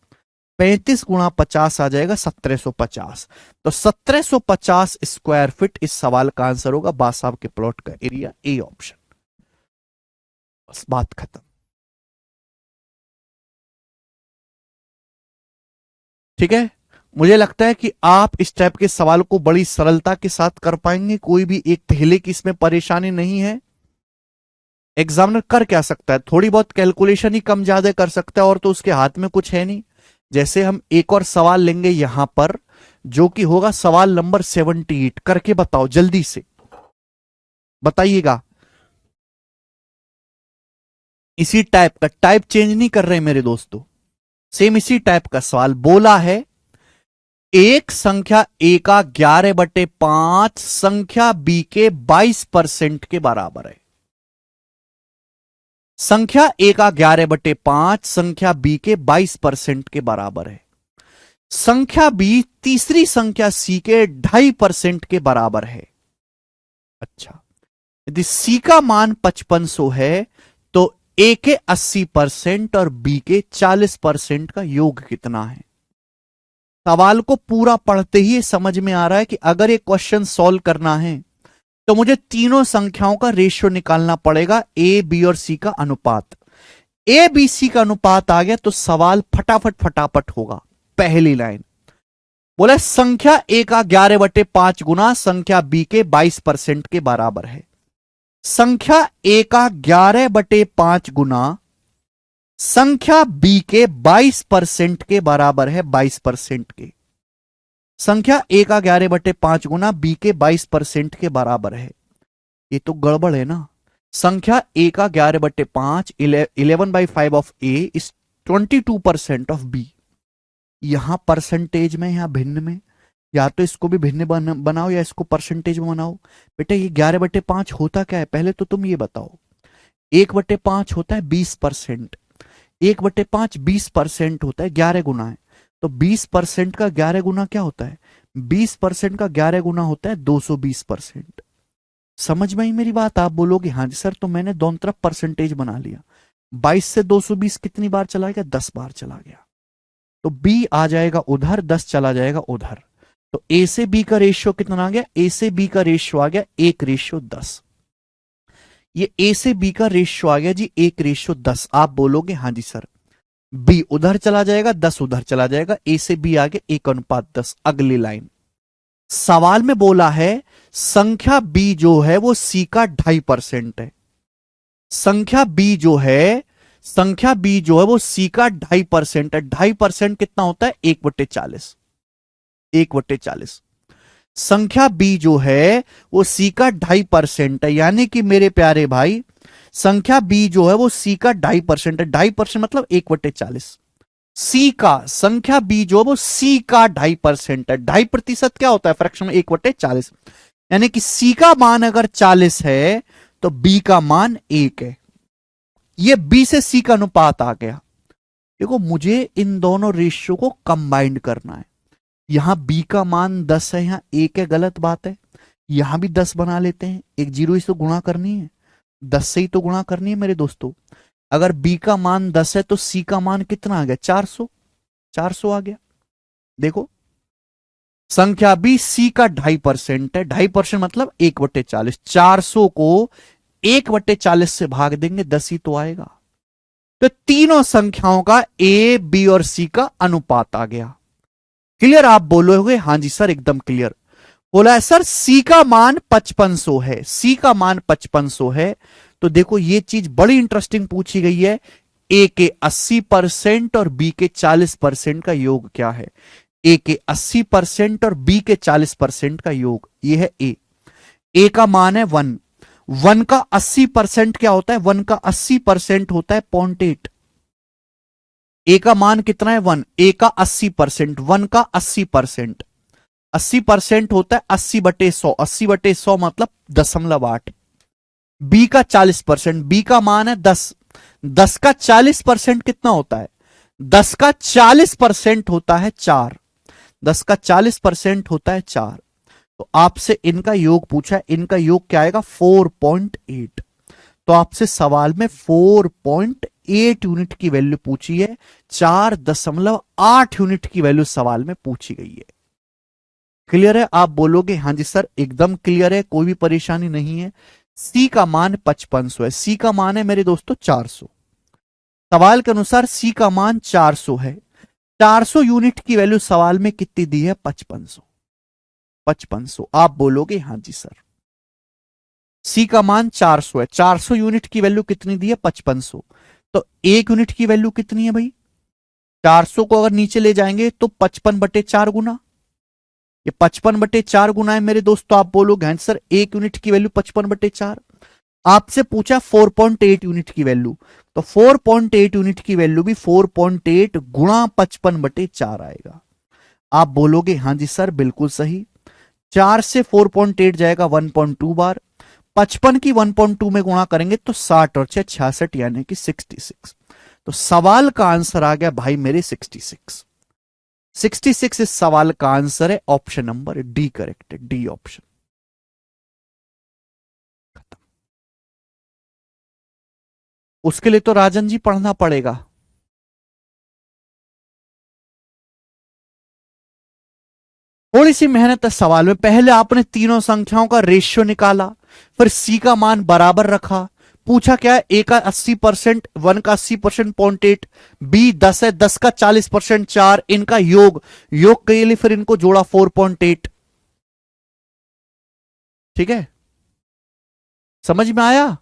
35 गुणा 50 आ जाएगा 1750। तो 1750 स्क्वायर फीट इस सवाल का आंसर होगा बासाब के प्लॉट का एरिया, ए ऑप्शन। बस बात खत्म। ठीक है, मुझे लगता है कि आप इस टाइप के सवाल को बड़ी सरलता के साथ कर पाएंगे, कोई भी एक पहले की इसमें परेशानी नहीं है। एग्जामिनर कर क्या सकता है? थोड़ी बहुत कैलकुलेशन ही कम ज्यादा कर सकता है और तो उसके हाथ में कुछ है नहीं। जैसे हम एक और सवाल लेंगे यहां पर जो कि होगा सवाल नंबर 78। करके बताओ जल्दी से, बताइएगा। इसी टाइप का, टाइप चेंज नहीं कर रहे मेरे दोस्तों, सेम इसी टाइप का सवाल बोला है। एक संख्या ए का 11/5 संख्या बी के 22% के बराबर है। संख्या ए का 11/5 संख्या बी के 22% के बराबर है। संख्या बी तीसरी संख्या सी के 2.5% के बराबर है। अच्छा, यदि सी का मान 5500 है तो ए के 80% और बी के 40% का योग कितना है? सवाल को पूरा पढ़ते ही समझ में आ रहा है कि अगर ये क्वेश्चन सॉल्व करना है तो मुझे तीनों संख्याओं का रेशियो निकालना पड़ेगा, ए बी और सी का अनुपात। ए बी सी का अनुपात आ गया तो सवाल फटाफट फटाफट होगा। पहली लाइन बोला संख्या ए का 11/5 गुना संख्या बी के 22% के बराबर है। संख्या ए का 11/5 गुना संख्या बी के 22% के बराबर है। 22% के संख्या ए का 11/5 गुना बी के 22% के बराबर है। ये तो गड़बड़ है ना। संख्या ए का 11/5 11/5 of A is 22% of B. यहां परसेंटेज में या भिन्न में, या तो इसको भी भिन्न बनाओ या इसको परसेंटेज में बनाओ। बेटा ये 11/5 होता क्या है पहले तो तुम ये बताओ। 1/5 होता है 20%। 1/5 20% होता है, 11 गुना है। तो 20% का 11 गुना क्या होता है? 20% का 11 गुना होता है 220%। समझ में आई मेरी बात? आप बोलोगे हाँ जी सर, तो मैंने दोनों तरफ परसेंटेज बना लिया। 22 से 220 कितनी बार चला गया? 10 बार चला गया। तो बी आ जाएगा उधर, 10 चला जाएगा उधर। तो ए से बी का रेशियो कितना आ गया? ए से बी का रेशियो आ गया 1:10। ये ए से बी का रेशियो आ गया जी 1:10। आप बोलोगे हाँ जी सर, बी उधर चला जाएगा, 10 उधर चला जाएगा, ए से बी आ गया 1:10। अगली लाइन सवाल में बोला है संख्या बी जो है वो सी का 2.5% है। संख्या बी जो है वो सी का 2.5% है। 2.5% कितना होता है? 1/40। 1/40। संख्या बी जो है वो सी का 2.5% है, यानी कि मेरे प्यारे भाई संख्या बी जो है वो सी का 2.5% है। 2.5% मतलब 1/40। सी का संख्या बी जो है वो सी का 2.5% है। 2.5% क्या होता है फ्रैक्शन में? 1/40। यानी कि सी का मान अगर 40 है तो बी का मान 1 है। ये बी से सी का अनुपात आ गया। देखो मुझे इन दोनों रेशियो को कंबाइंड करना है। यहां बी का मान 10 है, यहां 1 है, गलत बात है। यहां भी 10 बना लेते हैं, एक जीरो से तो गुणा करनी है, 10 से ही तो गुणा करनी है मेरे दोस्तों। अगर बी का मान 10 है तो सी का मान कितना आ गया? 400। 400 आ गया। देखो संख्या बी सी का 2.5% है। 2.5% मतलब 1/40। 400 को 1/40 से भाग देंगे, 10 ही तो आएगा। तो तीनों संख्याओं का ए बी और सी का अनुपात आ गया। क्लियर? आप बोलोगे हाँ जी सर एकदम क्लियर। बोला है सर सी का मान 5500 है। सी का मान 5500 है। तो देखो ये चीज बड़ी इंटरेस्टिंग पूछी गई है। ए के 80% और बी के 40% का योग क्या है? ए के 80% और बी के 40% का योग, ये है ए। ए का मान है 1। 1 का 80% क्या होता है? 1 का 80% होता है 0.8। ए का मान कितना है? 1। ए का 80%, 1 का 80%, 80% होता है 80/100। 80/100 मतलब 0.8। बी का 40%, बी का मान है 10। 10 का 40% कितना होता है? 10 का 40% होता है 4। 10 का 40% होता है 4। तो आपसे इनका योग पूछा है, इनका योग क्या आएगा? 4.8। तो आपसे सवाल में 4.8 यूनिट की वैल्यू पूछी है। 4.8 यूनिट की वैल्यू सवाल में पूछी गई है। क्लियर है? आप बोलोगे हाँ जी सर एकदम क्लियर है, कोई भी परेशानी नहीं है। सी का मान 5500 है। सी का मान है मेरे दोस्तों 400। सवाल के अनुसार सी का मान 400 है। 400 यूनिट की वैल्यू सवाल में कितनी दी है? 5500। 5500। आप बोलोगे हाँ जी सर। सी का मान 400 है, 400 यूनिट की वैल्यू कितनी दी है? 5500। तो 1 यूनिट की वैल्यू कितनी है भाई? 400 को अगर नीचे ले जाएंगे तो 55/4 गुना। ये 55/4 गुना है मेरे दोस्तों। आप बोलोगे हाँ सर 1 यूनिट की वैल्यू 55/4। आपसे पूछा 4.8 यूनिट की वैल्यू, तो 4.8 यूनिट की वैल्यू भी 4.8 गुणा 55/4 आएगा। आप बोलोगे हाँ जी सर बिल्कुल सही। 4 से 4.8 जाएगा 1.2 बार। 55 की 1.2 में गुणा करेंगे तो 60 और 6 66 यानी कि 66। तो सवाल का आंसर आ गया भाई मेरे 66। 66 इस सवाल का आंसर है। ऑप्शन नंबर डी करेक्ट है। D option. उसके लिए तो राजन जी पढ़ना पड़ेगा। थोड़ी सी मेहनत है सवाल में। पहले आपने तीनों संख्याओं का रेशियो निकाला, फिर सी का मान बराबर रखा, पूछा क्या है, ए का 80%, 1 का 80%, 0.8, बी 10 है, 10 का 40%, 4, इनका योग, योग के लिए फिर इनको जोड़ा 4.8। ठीक है, समझ में आया?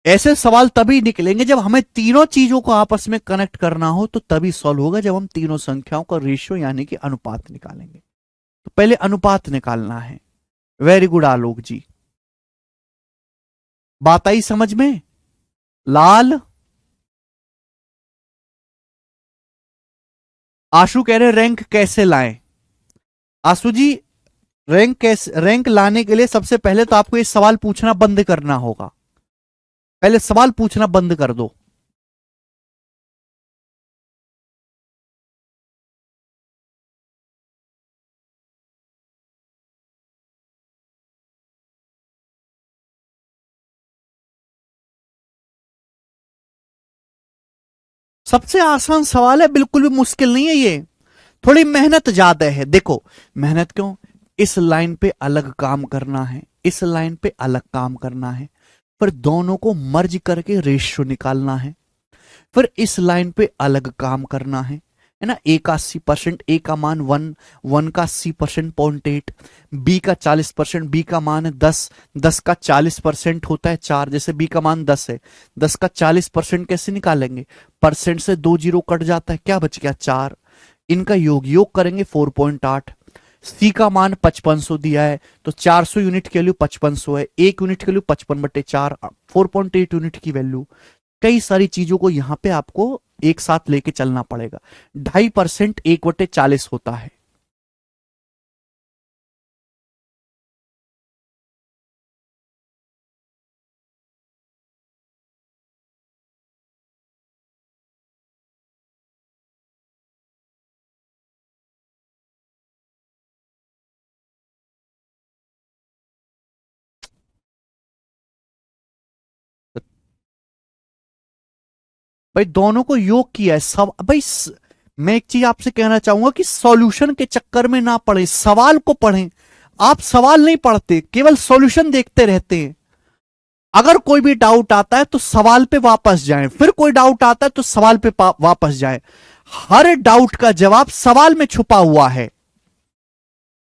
ऐसे सवाल तभी निकलेंगे जब हमें तीनों चीजों को आपस में कनेक्ट करना हो, तो तभी सॉल्व होगा जब हम तीनों संख्याओं का रेशियो यानी कि अनुपात निकालेंगे। तो पहले अनुपात निकालना है। वेरी गुड आलोक जी, बात आई समझ में? लाल, आशु कह रहे रैंक कैसे लाएं? आशु जी, रैंक कैसे, रैंक लाने के लिए सबसे पहले तो आपको ये सवाल पूछना बंद करना होगा। पहले सवाल पूछना बंद कर दो। सबसे आसान सवाल है, बिल्कुल भी मुश्किल नहीं है ये। थोड़ी मेहनत ज्यादा है। देखो, मेहनत क्यों, इस लाइन पे अलग काम करना है, इस लाइन पे अलग काम करना है, फिर दोनों को मर्ज करके रेशियो निकालना है, फिर इस लाइन पे अलग काम करना है ना। ए का 80%, ए का मान 1, 1 का 80%, 0.8, बी का 40%, बी का मान है 10, 10 का 40% होता है 4, जैसे बी का मान 10 है, 10 का 40% कैसे निकालेंगे, परसेंट से 2 जीरो कट जाता है, क्या बच गया 4, इनका योग, योग करेंगे 4.8। सी का मान 5500 दिया है, तो 400 यूनिट की वैल्यू 5500 है, 1 यूनिट की वैल्यू 55/4, 4.8 यूनिट की वैल्यू। कई सारी चीजों को यहां पे आपको एक साथ लेके चलना पड़ेगा। 2.5% 1/40 होता है। भाई दोनों को योग किया है सब भाई। मैं एक चीज आपसे कहना चाहूंगा कि सॉल्यूशन के चक्कर में ना पढ़े, सवाल को पढ़ें। आप सवाल नहीं पढ़ते, केवल सॉल्यूशन देखते रहते हैं। अगर कोई भी डाउट आता है तो सवाल पे वापस जाएं, फिर कोई डाउट आता है तो सवाल पे वापस जाएं। हर डाउट का जवाब सवाल में छुपा हुआ है।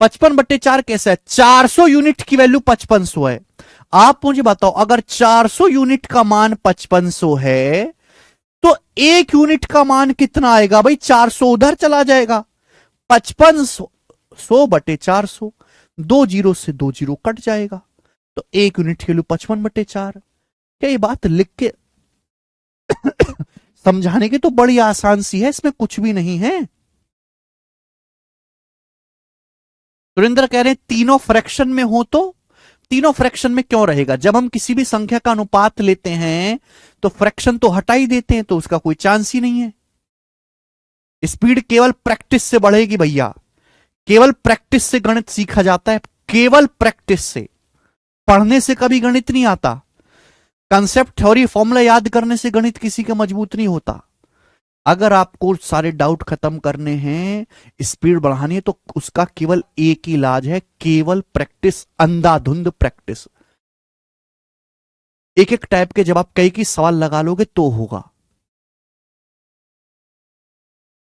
55/4 कैसा है, 400 यूनिट की वैल्यू 5500 है। आप मुझे बताओ, अगर 400 यूनिट का मान 5500 है, तो 1 यूनिट का मान कितना आएगा भाई, 400 उधर चला जाएगा, 5500/400, 2 जीरो से 2 जीरो कट जाएगा, तो 1 यूनिट के लिए 55/4। क्या ये बात लिख के समझाने की तो बड़ी आसान सी है, इसमें कुछ भी नहीं है। सुरेंद्र कह रहे हैं तीनों फ्रैक्शन में हो, तो तीनों फ्रैक्शन में क्यों रहेगा, जब हम किसी भी संख्या का अनुपात लेते हैं तो फ्रैक्शन तो हटा ही देते हैं, तो उसका कोई चांस ही नहीं है। स्पीड केवल प्रैक्टिस से बढ़ेगी भैया, केवल प्रैक्टिस से गणित सीखा जाता है, केवल प्रैक्टिस से। पढ़ने से कभी गणित नहीं आता, कंसेप्ट थ्योरी फॉर्मूला याद करने से गणित किसी का मजबूत नहीं होता। अगर आपको सारे डाउट खत्म करने हैं, स्पीड बढ़ानी है, तो उसका केवल एक ही इलाज है, केवल प्रैक्टिस, अंधाधुंध प्रैक्टिस। एक एक टाइप के जब आप कई की सवाल लगा लोगे तो होगा।